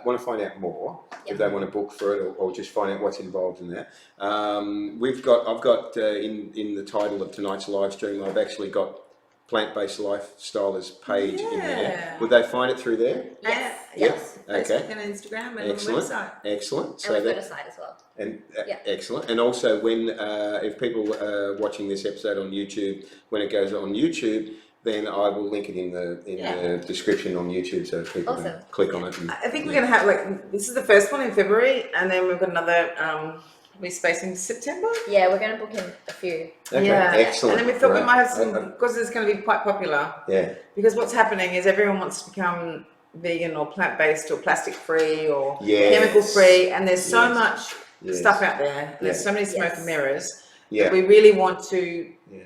want to find out more, if they want to book for it or just find out what's involved in that, I've got in the title of tonight's live stream, I've actually got plant-based lifestylers page in there. Yeah. Would they find it through there? Yes. Yes. Okay. Facebook and Instagram and Excellent. on the website. Excellent. And So we've got that a site as well. and Yeah. excellent. And also, when if people are watching this episode on YouTube, when it goes on YouTube, then I will link it in the description on YouTube, so people can click on it. And, I think we're going to have, this is the first one in February, and then we've got another, we're spacing September. Yeah, we're going to book in a few. Okay, Yeah. excellent. And then we thought we Right. might have some, because it's going to be quite popular, Yeah, because what's happening is everyone wants to become vegan or plant-based or plastic-free or Yes. chemical-free, and there's so Yes. much Yes. stuff out there, and there's Yeah. so many smoke Yes. and mirrors, yeah, that we really want to yeah.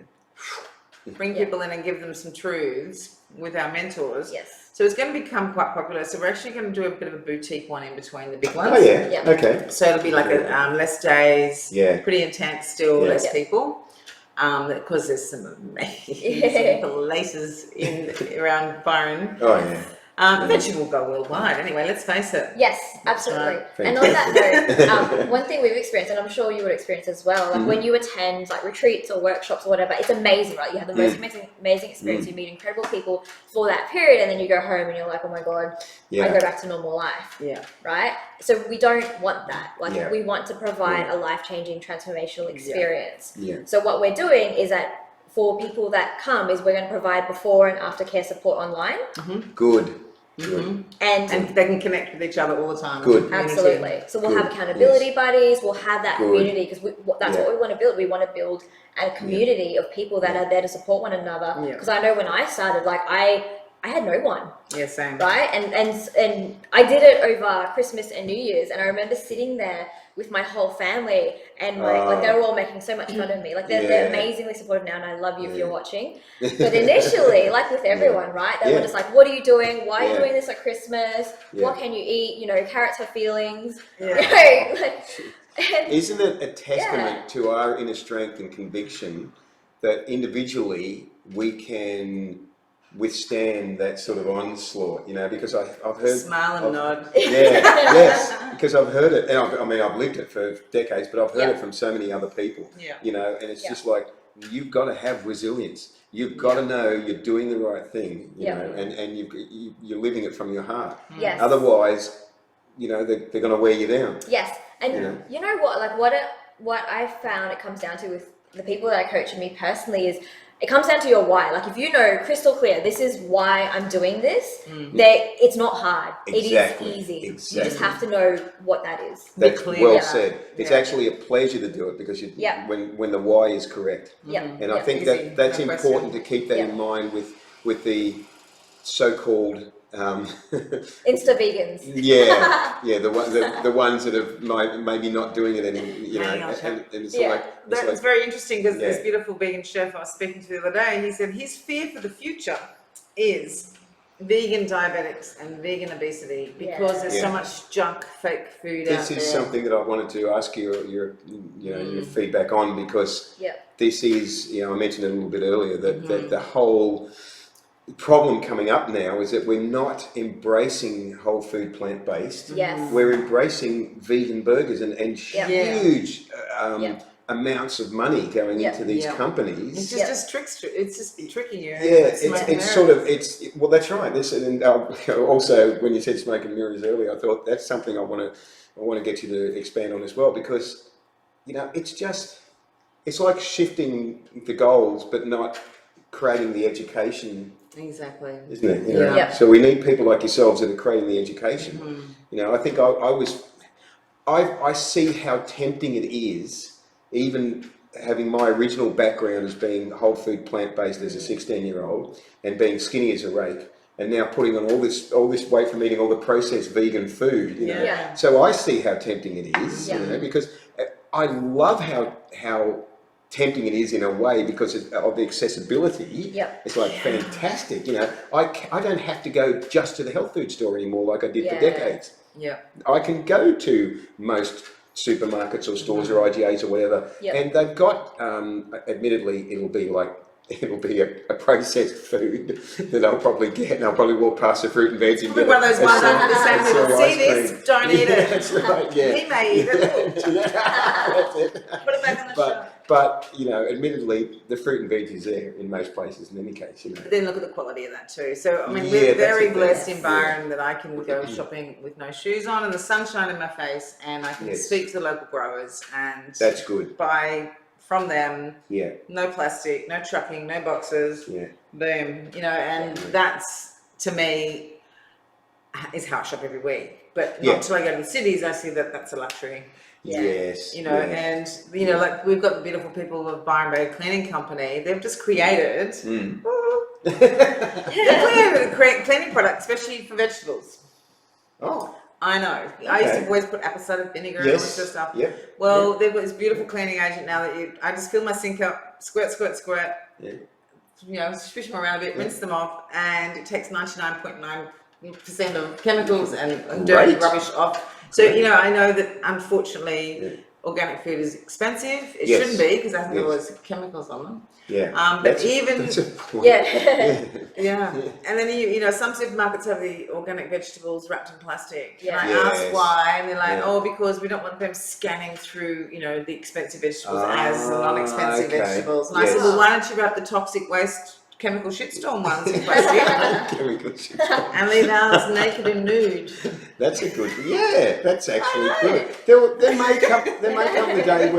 bring people in and give them some truths with our mentors. Yes. So it's going to become quite popular. So we're actually going to do a bit of a boutique one in between the big ones. Oh yeah. Yeah. Okay. So it'll be like less days, Yeah. pretty intense still, Yeah. less Yeah. people. Because there's some amazing Yeah. places around Byron. Oh yeah. Eventually we'll go worldwide. Anyway, let's face it. Yes, absolutely. right. And on that note, one thing we've experienced, and I'm sure you would experience as well, like when you attend like retreats or workshops or whatever, it's amazing, right? You have the most amazing experience. You meet incredible people for that period, and then you go home and you're like, oh my god, I Yeah. go back to normal life, Yeah. right? So we don't want that. Like Yeah. we want to provide a life-changing, transformational experience. Yeah. So what we're doing is that for people that come, is we're going to provide before and after care support online, Good. Mhm. and And they can connect with each other all the time. Good. Community. absolutely. So we'll Good. have accountability buddies. We'll have that Good. community because that's Yeah. what we want to build. We want to build a community of people that are there to support one another. Yeah. Because I know when I started, like I had no one, Yeah, same. right? And I did it over Christmas and New Year's, and I remember sitting there with my whole family, and like they were all making so much fun of me. Like they're Yeah. amazingly supportive now, and I love you if Yeah. you're watching. But initially, like with everyone, right? They Yeah. were just like, "What are you doing? Why are you Yeah. doing this at Christmas? Yeah. What can you eat? You know, carrots have feelings." Yeah. And Isn't it a testament to our inner strength and conviction that individually we can withstand that sort of onslaught? You know, because I've heard. Smile and nod. Yeah, yes, because I've heard it, and I've lived it for decades, but I've heard Yeah. it from so many other people. Yeah. You know, and it's Yeah. just like you've got to have resilience. You've got to know you're doing the right thing. You Yeah. know, and you're living it from your heart. yes, Otherwise, you know, they're going to wear you down. yes, and You know? you know what? Like what I found it comes down to with the people that I coach and me personally is it comes down to your why. Like if you know crystal clear, this is why I'm doing this, it's not hard. Exactly, It is easy. You exactly. just have to know what that is. That's clear. well Yeah. said. It's Yeah. actually a pleasure to do it because Yeah. when the why is correct. Yeah. And I think Easy, that's no important question. to keep that Yeah. in mind with the so-called Insta vegans. yeah the ones that have maybe not doing it any you know Hang on, and it's Yeah. like That's very interesting because Yeah. this beautiful vegan chef I was speaking to the other day, he said his fear for the future is vegan diabetics and vegan obesity because there's so Yeah. much junk, fake food this out is there. something that I wanted to ask your your feedback on because Yeah. this is I mentioned it a little bit earlier that the whole problem coming up now is that we're not embracing whole food plant-based. Yes. We're embracing vegan burgers and Yeah. huge Yeah. amounts of money going Yeah. into these Yeah. companies. It's just tricks. It's just tricking you. Yeah, Smoke and it's sort of mirrors. well that's right. This and also when you said smoke and mirrors earlier, I thought that's something I want to get you to expand on as well because it's like shifting the goals but not creating the education. Exactly. Isn't it? Yeah. Yeah. So we need people like yourselves that are creating the education. I think I see how tempting it is, even having my original background as being whole food plant-based as a 16-year-old and being skinny as a rake, and now putting on all this weight from eating all the processed vegan food. You know? Yeah. So I see how tempting it is, Yeah. because I love how tempting it is in a way because of the accessibility. Yep. It's like fantastic. You know, I don't have to go just to the health food store anymore like I did for decades. Yeah. I can go to most supermarkets or stores or IGAs or whatever, and they've got, admittedly, it'll be a processed food that I'll probably get, and I'll probably walk past the fruit and veg and get one of those ones under the sand people, see ice this, cream. don't eat it. That's right, yeah. He may eat it. That's it. Put it back on the shelf. But, you know, admittedly, the fruit and veg is there in most places in any case, you know. But then look at the quality of that too. So, I mean, Yeah, we're that's very the thing. blessed in Byron that I can go shopping with no shoes on and the sunshine in my face, and I can speak to the local growers and That's good. buy from them. Yeah. No plastic, no trucking, no boxes. Yeah. Boom. You know, and that's, to me, is how I shop every week. But not till I go to the cities, I see that that's a luxury. Yes. You know, and you know, like we've got the beautiful people of Byron Bay Cleaning Company. They've just created, they've created a cleaning product, especially for vegetables. Oh. I know. I used to always put apple cider vinegar and all this sort of stuff. Yeah. Well, they've got this beautiful cleaning agent now that I just fill my sink up, squirt, squirt, squirt. Yeah. You know, swish them around a bit, rinse them off, and it takes 99.9% of chemicals and dirty rubbish off. So, you know, I know that unfortunately organic food is expensive. It shouldn't be because it hasn't got all those chemicals on them. Yeah. But even that's a point. yeah. And then you know, some supermarkets have the organic vegetables wrapped in plastic. Yeah. And I ask why, and they're like, oh, because we don't want them scanning through, you know, the expensive vegetables as the non-expensive vegetables. And I said, well, why don't you wrap the toxic waste chemical shitstorm ones in plastic Chemical shitstorm. and leave ours naked and nude? That's a good. Yeah, that's actually good. There may come the day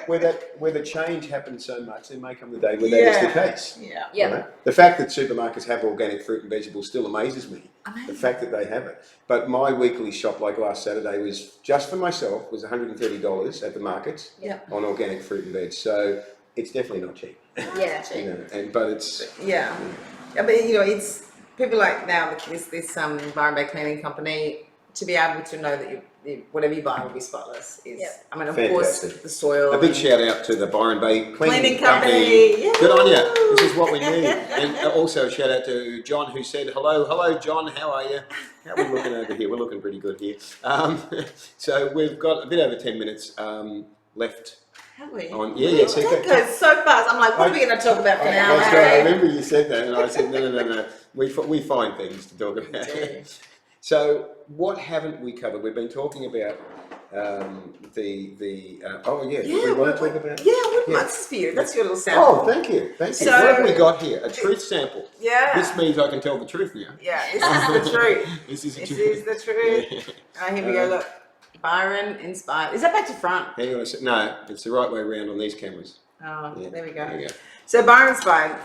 where the change happens so much. There may come the day where that is the case. Yeah. Yeah. You know? The fact that supermarkets have organic fruit and vegetables still amazes me. The fact that they have it. But my weekly shop, like last Saturday, was just for myself was $130 at the markets on organic fruit and veg. So it's definitely not cheap. Yeah. You know, but it's I mean, you know, it's people like now this Byron Bay Cleaning Company, to be able to know that whatever you buy will be spotless is, I mean, of course, the soil. A big shout out to the Byron Bay Cleaning Company. Yeah. Good on you. This is what we need. And also a shout out to John, who said hello. Hello, John. How are you? How are we looking over here? We're looking pretty good here. So we've got a bit over 10 minutes left. Have we? See, that goes so fast. I'm like, what are we going to talk about for now? That's right. I remember you said that, and I said, no. We find things to talk about. So, what haven't we covered? We've been talking about we want to talk about? This is for you. That's your little Oh, sample. thank you. What So- have we got here? A truth sample. Yeah. This means I can tell the truth now. Yeah, this is the truth. This is the This truth. is the truth. Here we go, look. Byron inspired. Is that back to front? Hang on a sec. No, it's the right way around on these cameras. Oh, Yeah, there we go. there you go. So Byron inspired.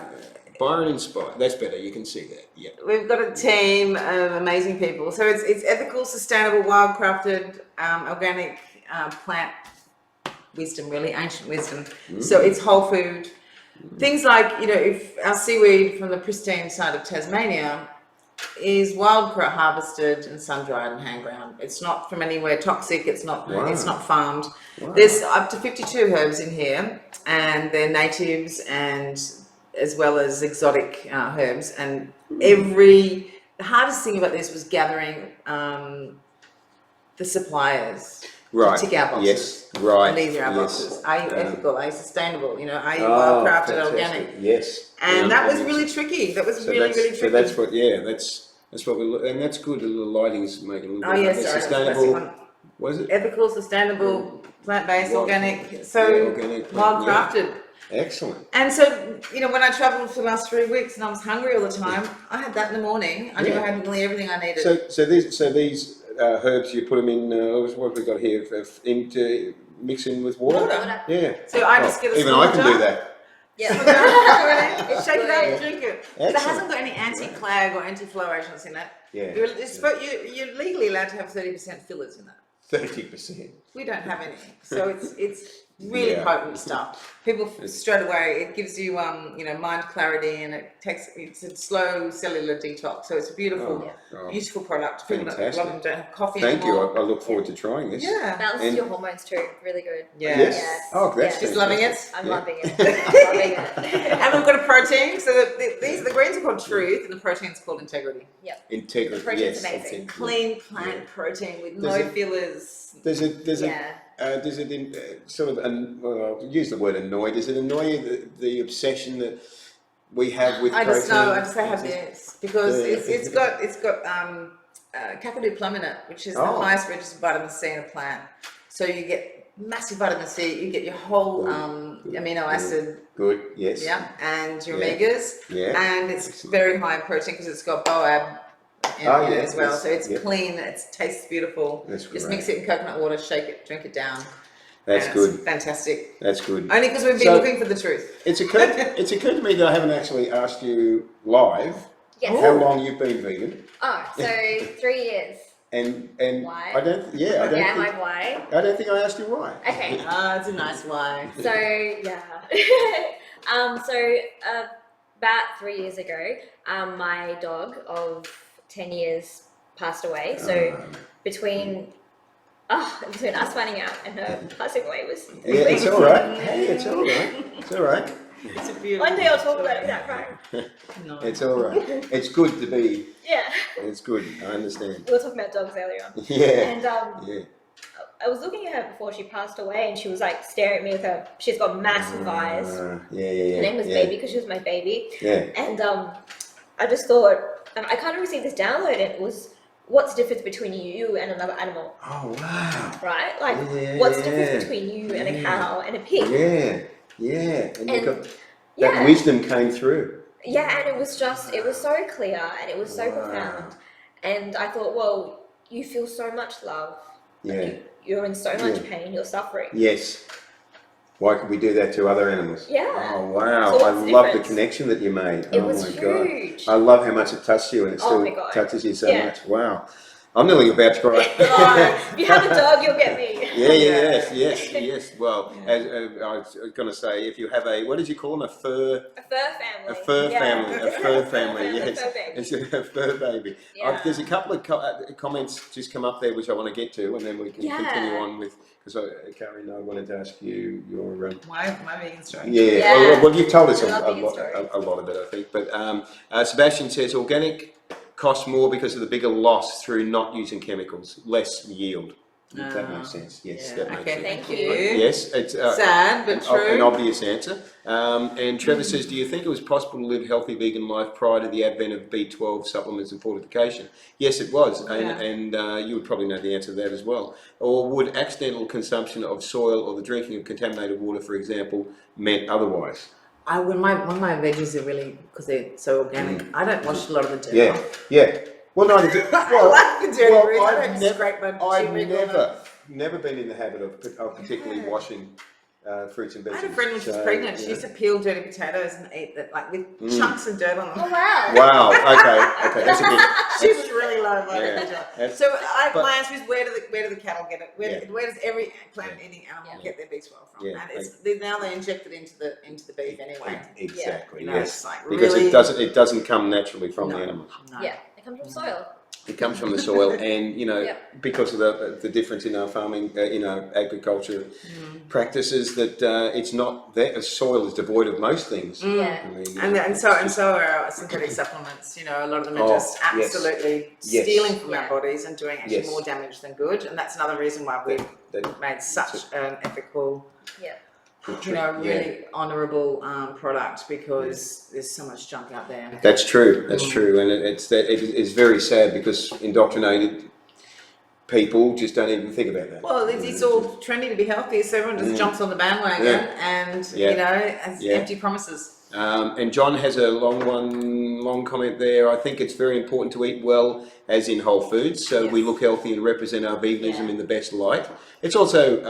Byron inspired. That's better. You can see that. Yeah. We've got a team of amazing people. So it's ethical, sustainable, wild-crafted, organic plant wisdom, really ancient wisdom. So it's whole food. Things like, you know, if our seaweed from the pristine side of Tasmania is wild harvested and sun-dried and hand-ground. It's not from anywhere toxic. It's not. Wow. It's not farmed. Wow. There's up to 52 herbs in here, and they're natives and as well as exotic herbs. And the hardest thing about this was gathering the suppliers Right. to tick our boxes. Yes. Right. And these are our Yes. boxes. Are you ethical? Are you sustainable? You know, are you Oh, wild-crafted, fantastic. organic? Yes. And Yeah, that was makes really sense. tricky. That was So really tricky. So that's what. Yeah. That's what we look. And that's good. The little lighting's making a little Oh bit. yes, sorry. Sustainable. What is it? Ethical, sustainable, plant-based, Wild- organic. So yeah, organic, wild-crafted. Excellent. And so, you know, when I travelled for the last 3 weeks and I was hungry all the time, I had that in the morning. I knew I had nearly everything I needed. So these herbs, you put them in. What have we got here? Into mixing with water. Water. Yeah. So I just get a even small I can jar. do that. Yeah. Shake it up and drink it. But it Excellent. hasn't got any anti-clag or anti-flow agents in it. Yeah. You're legally allowed to have 30% fillers in it. 30%. we don't have any. So it's really potent stuff. People straight away, it gives you mind clarity, and it's a slow cellular detox. So it's a beautiful, beautiful product. People that love them don't have coffee anymore. Thank you. I look forward to trying this. Yeah. Balances your hormones too. Really good. Yeah. Yes. Oh, that's She's loving it. I'm loving it. I'm loving it. And we've got a protein. So the greens are called Truth, and the protein's called Integrity. Yep. Integrity. The protein's Yes. amazing. Clean plant protein with no fillers. Does it sort of I'll use the word annoy? Does it annoy you the obsession that we have with protein? I just have this because it's got kakadu plum in it, which is the highest registered vitamin C in a plant. So you get massive vitamin C, you get your whole amino acid. Good, yes. Yeah, and your omegas. Yeah. And it's very high in protein because it's got BOAB in it as well. So it's clean, it tastes beautiful. Just mix it in coconut water, shake it, drink it down. That's good. It's fantastic. That's good. Only because we've been looking for the truth. It's occurred to me that I haven't actually asked you live how long you've been vegan. Oh, so 3 years. And why? I don't think Why? I don't think I asked you why. Okay. It's a nice why. So about 3 years ago, my dog of 10 years passed away. So between us finding out and her passing away was it's all right. Hey, it's all right. It's all right. It's a beautiful. One day I'll talk about it without crying. No. It's all right. It's good to be. Yeah. It's good. I understand. We were talking about dogs earlier on. Yeah. And I was looking at her before she passed away, and she was like staring at me with her. She's got massive eyes. Her name was Baby because she was my baby. Yeah. And I just thought, I kind of received this download, and it was, what's the difference between you and another animal? Oh wow! Right? Like, what's the difference between you and a cow and a pig? Yeah. And you got, yeah. that wisdom came through. Yeah, and it was so clear, and it was so profound. And I thought, well, you feel so much love. Yeah. You're in so much pain. You're suffering. Yes. Why could we do that to other animals? Yeah. Oh wow! So I love the connection that you made. It was huge. God. I love how much it touched you, and it still touches you so much. Wow. I'm nearly about to cry. If you have a dog, you'll get me. Yes. Well, as I was going to say, if you have what did you call them? A fur family. A fur family. Yes. It's a fur baby. Yeah. There's a couple of comments just come up there which I want to get to, and then we can continue on with. Because Karin, I wanted to ask you your my vegan story. Yeah. Well, you've told us a lot of it, I think. But Sebastian says organic costs more because of the bigger loss through not using chemicals, less yield. If that makes sense. Yes, that makes sense. Thank you. Yes, it's sad but true. An obvious answer. And Trevor says, do you think it was possible to live a healthy vegan life prior to the advent of B12 supplements and fortification? Yes, it was, and you would probably know the answer to that as well. Or would accidental consumption of soil or the drinking of contaminated water, for example, meant otherwise? When my veggies are really, because they're so organic, I don't wash a lot of the dirt. Yeah. Well, neither do. Well, I like the dirty I've never been in the habit of particularly washing fruits and veggies. I had a friend when she was pregnant. She used to peel dirty potatoes and eat that, like with chunks of dirt on them. Oh wow! Wow. Okay. That's a bit. She was really low. So my answer is, where do the cattle get it? Where does every plant-eating animal get their B12 from? Yeah. And now they inject it into the beef anyway. Exactly. You know, Yes. like Because really, it doesn't come naturally from the animal. No. Yeah, it comes from soil. It comes from the soil, and because of the difference in our farming, agriculture practices, that it's not that soil is devoid of most things. Yeah, I mean, and so are our synthetic supplements. A lot of them are just absolutely stealing from our bodies and doing actually more damage than good. And that's another reason why we've made such an ethical. Really honourable product, because there's so much junk out there. That's true, and it's very sad because indoctrinated people just don't even think about that. Well, it's all trendy to be healthy, so everyone just jumps on the bandwagon and empty promises. And John has a long comment there. I think it's very important to eat well, as in whole foods, so we look healthy and represent our veganism in the best light. It's also,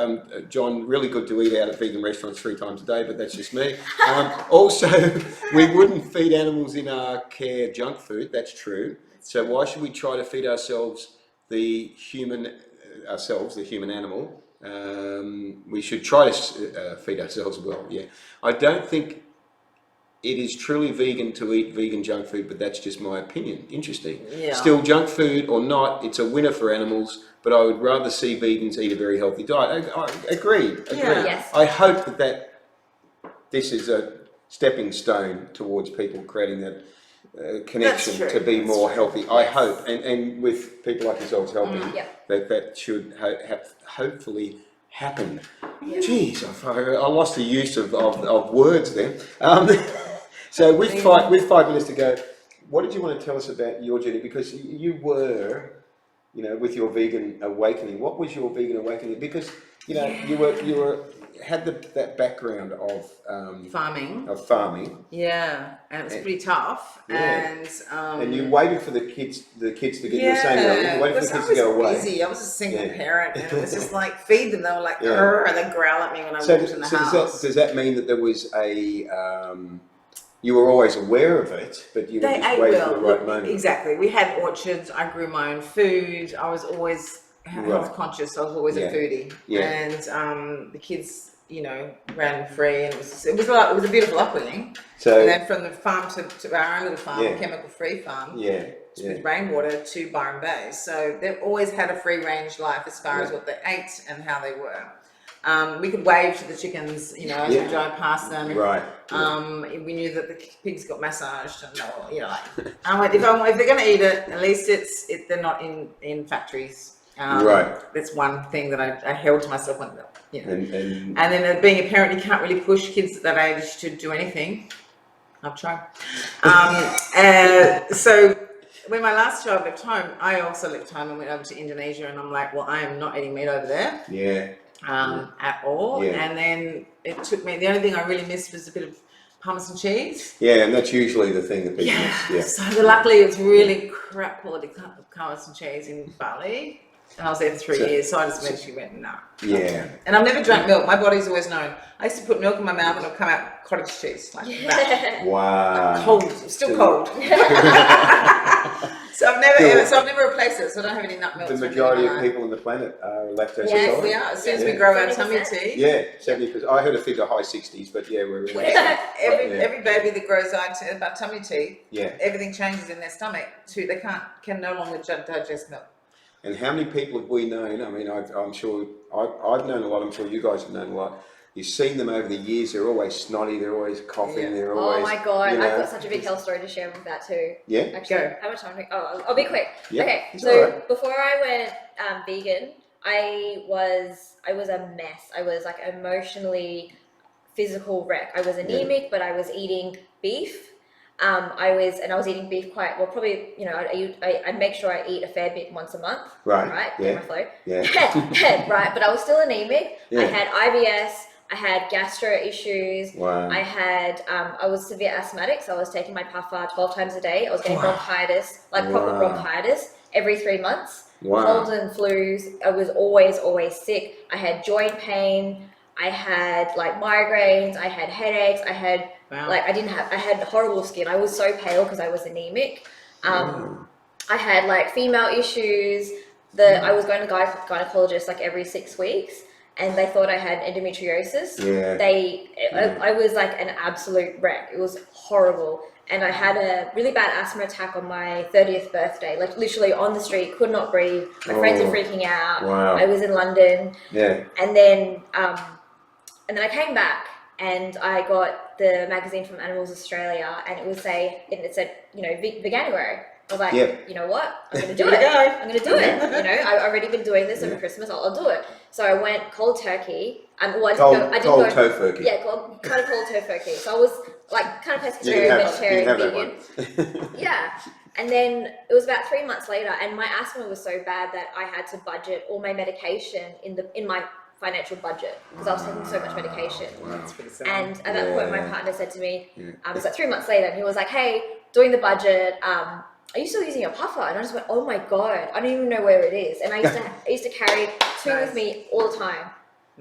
John, really good to eat out at vegan restaurants 3 times a day, but that's just me. Also, we wouldn't feed animals in our care junk food. That's true. So why should we try to feed the human animal, We should try to feed ourselves well. Yeah, I don't think it is truly vegan to eat vegan junk food, but that's just my opinion. Interesting. Yeah. Still, junk food or not, it's a winner for animals, but I would rather see vegans eat a very healthy diet. I agreed. Yeah. Yes. I hope that this is a stepping stone towards people creating that connection That's true. to be That's more true. healthy. I hope, and with people like yourselves helping, Yep. that should hopefully happen. Yeah. Jeez, I lost the use of words then. So with 5 minutes to go, what did you want to tell us about your journey? Because you were, with your vegan awakening. What was your vegan awakening? Because you had that background of Farming. Yeah, and it was pretty tough. Yeah. And and you waited for the kids to get you were saying earlier, you waited for the kids to go away. Busy. I was a single Yeah. parent, and it was just like feed them. They were like, Yeah. "Grr," and they growl at me when I walked in the house. Does that mean that there was you were always aware of it, but you were They just ate waiting well. for the right moment? Exactly. We had orchards. I grew my own food. I was always health Right. conscious. I was always Yeah. a foodie. Yeah. And the kids, ran free, and it was a beautiful upbringing. So And then from the farm to our own little farm, Yeah. chemical free farm, yeah, with rainwater to Byron Bay. So they've always had a free range life as far as Yeah. what they ate and how they were. We could wave to the chickens, as Yeah. we drive past them. right. We knew that the pigs got massaged, and they were, I'm like, if they're going to eat it, at least they're not in factories. Right. That's one thing that I held to myself. And And then being a parent, you can't really push kids at that age to do anything. I've tried. So when my last child left home, I also left home and went over to Indonesia, and I'm like, well, I am not eating meat over there. yeah, At all. Yeah. And then it took me, the only thing I really missed was a bit of parmesan cheese. yeah, and that's usually the thing that people miss. So luckily it's really crap quality parmesan cheese in Bali. And I was there for 3 years, so I just eventually went, no. Yeah. And I've never drank milk. My body's always known. I used to put milk in my mouth and it'll come out cottage cheese, like that. Wow. Cold, still cold. So I've never replaced it, so I don't have any nut milk. The majority of people on the planet are lactose Yes, Yes, intolerant. we are. As soon as we Yeah. grow our 70%. tummy teeth. Yeah, 70%. I heard a figure high 60s, but yeah, we're in Every baby that grows about tummy teeth, Yeah. everything changes in their stomach too. They can no longer digest milk. And how many people have we known? I mean, I'm sure I've known a lot. I'm sure you guys have known a lot. You've seen them over the years. They're always snotty. They're always coughing. Yeah. They're Oh always. my god, you know, I've got such a big health story to share with that too. Yeah. Actually, Go. how much time? I'll be quick. Yeah, Okay, it's so alright. before I went vegan, I was a mess. I was like emotionally, physical wreck. I was anemic, but I was eating beef. I was eating beef quite well. Probably, I make sure I eat a fair bit once a month. Right. Right. Yeah. Get my flow. Yeah. Right, but I was still anemic. Yeah. I had IBS. I had gastro issues. Wow. I had, I was severe asthmatic, so I was taking my puffer 12 times a day. I was getting Wow. bronchitis, like proper Wow. bronchitis, every 3 months. Wow. Colds and flus. I was always sick. I had joint pain. I had like migraines. I had headaches. I had Wow. I had horrible skin. I was so pale because I was anemic. I had like female issues. I was going to gynecologist like every 6 weeks, and they thought I had endometriosis. Yeah. I was like an absolute wreck. It was horrible. And I had a really bad asthma attack on my 30th birthday, like literally on the street, could not breathe. My friends were freaking out. Wow. I was in London. Yeah. And then I came back and I got the magazine from Animals Australia, and it said, Veganuary. I was like, Yep. you know what? I'm going to do Give it it. a go. I'm going to do it. I've already been doing this over Yeah. Christmas. I'll do it. So I went cold turkey. I didn't Cold go. tofurkey. Yeah, kind of cold turkey. So I was like kind of You pescatarian, can vegetarian, have that vegan. one. Yeah. And then it was about 3 months later, and my asthma was so bad that I had to budget all my medication in my financial budget because I was taking so much medication. That's pretty sad. And at that point, my Yeah. partner said to me, Yeah. it was like 3 months later, and he was like, "Hey, doing the budget. Are you still using your puffer?" And I just went, "Oh my god, I don't even know where it is." And I used to carry two Nice. with me all the time.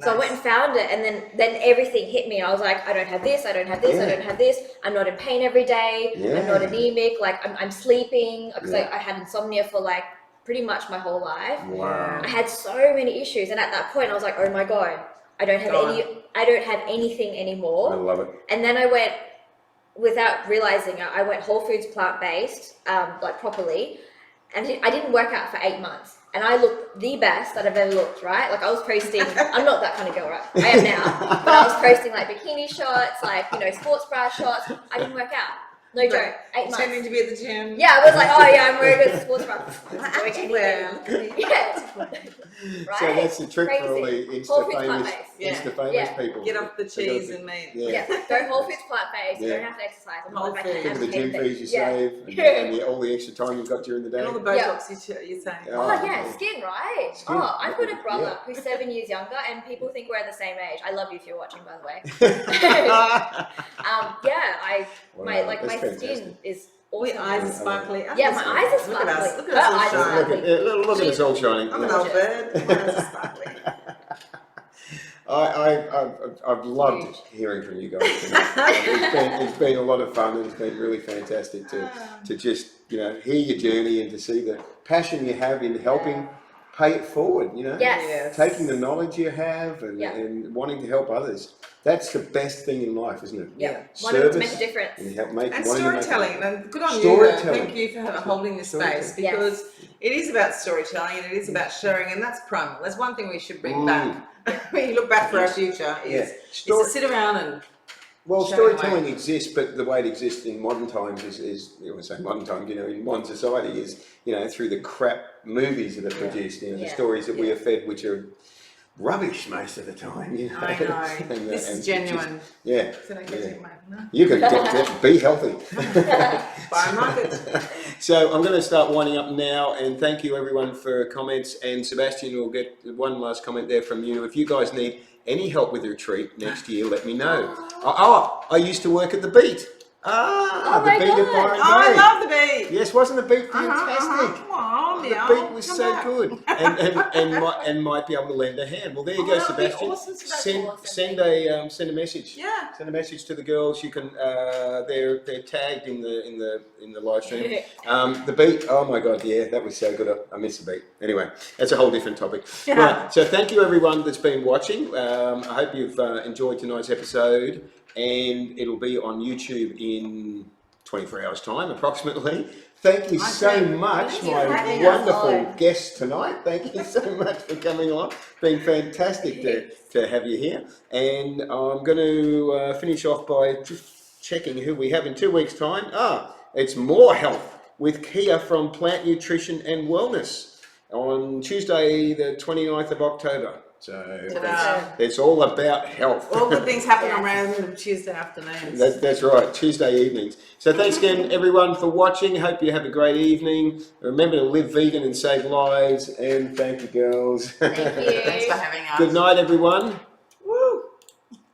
So I Nice. went and found it, and then everything hit me. I was like, I don't have this, I don't have this, I Yeah. don't have this. I'm not in pain every day. Yeah. I'm not anemic. Like I'm sleeping because Yeah. I had insomnia for like pretty much my whole life. Wow. I had so many issues, and at that point I was like, oh my god, I don't have anything anymore. I love it. And then I went, without realizing it, I went whole foods plant-based, like properly, and I didn't work out for 8 months. And I looked the best that I've ever looked, right? Like I was posting, I'm not that kind of girl, right? I am now, but I was posting like bikini shots, like, you know, sports bra shots. I didn't work out. No joke. 8 months. Pretending to be at the gym. Yeah, I was like, oh yeah, I'm wearing a sports bra. Activewear. Yeah. Right? So that's the trick for all the Whole foods Insta plant-based. famous Yeah. people. Get off the cheese and meat. Yeah, go whole foods plant-based. You Yeah. don't have to exercise. Whole I foods. can Think of the gym anything. fees you Yeah. save and all the extra time you've got during the day. And all the Botox you say. Oh yeah, skin, right? Skin. Oh, I've got a brother who's 7 years younger, and people think we're the same age. I love you if you're watching, by the way. My that's skin fantastic. is All your awesome. eyes are sparkly. Yeah, my eyes are Look at us. sparkly. Look at us all Her eyes are shine. sparkly. Look at us all shining. I'm an old bird. My eyes are sparkly. I've loved hearing from you guys tonight. It's been a lot of fun, and it's been really fantastic to just, you know, hear your journey and to see the passion you have in helping pay it forward, you know. Yes. Taking the knowledge you have and wanting to help others. That's the best thing in life, isn't it? Yeah. Wanting to make a difference. And help make, And wanting to make a storytelling, and good on you. Storytelling. Thank you for holding this space, Storytelling. because it is about storytelling and it is about sharing, and that's primal. That's one thing we should bring back when you look back for our future is to sit around and Well, showing storytelling away. exists, but the way it exists in modern times is I would say modern times, you know, in modern society is, you know, through the crap movies that are produced, you know, the stories that we are fed, which are rubbish most of the time, you know. I know. This is genuine. Yeah. Can I get it, mate? No? You can be healthy. Buy market. So I'm going to start winding up now, and thank you everyone for comments. And Sebastian, will get one last comment there from you. If you guys need any help with the retreat next year, let me know. I used to work at the Beat. Oh the my Beat at God. Byron Bay. I love the beat. Yes, wasn't the Beat fantastic? Oh, The meow. beat was Come so back. good, and might be able to lend a hand. Well, there you go, that would be Sebastian. awesome, Send Sebastian. a message. Yeah. Send a message to the girls. You can. They're tagged in the live stream. The Beat. Oh my God, yeah, that was so good. I miss the Beat. Anyway, that's a whole different topic. Yeah. Right. So thank you everyone that's been watching. I hope you've enjoyed tonight's episode, and it'll be on YouTube in 24 hours time approximately. Thank you so much, Thank you my for having us wonderful on. guest tonight. Thank you so much for coming along. Been fantastic to have you here. And I'm going to finish off by just checking who we have in 2 weeks' time. It's More Health with Kia from Plant Nutrition and Wellness on Tuesday the 29th of October. So Ta-da. it's all about health. All good things happen on random Tuesday afternoons. That's right, Tuesday evenings. So thanks again, everyone, for watching. Hope you have a great evening. Remember to live vegan and save lives. And thank you, girls. Thank you. Thanks for having us. Good night, everyone.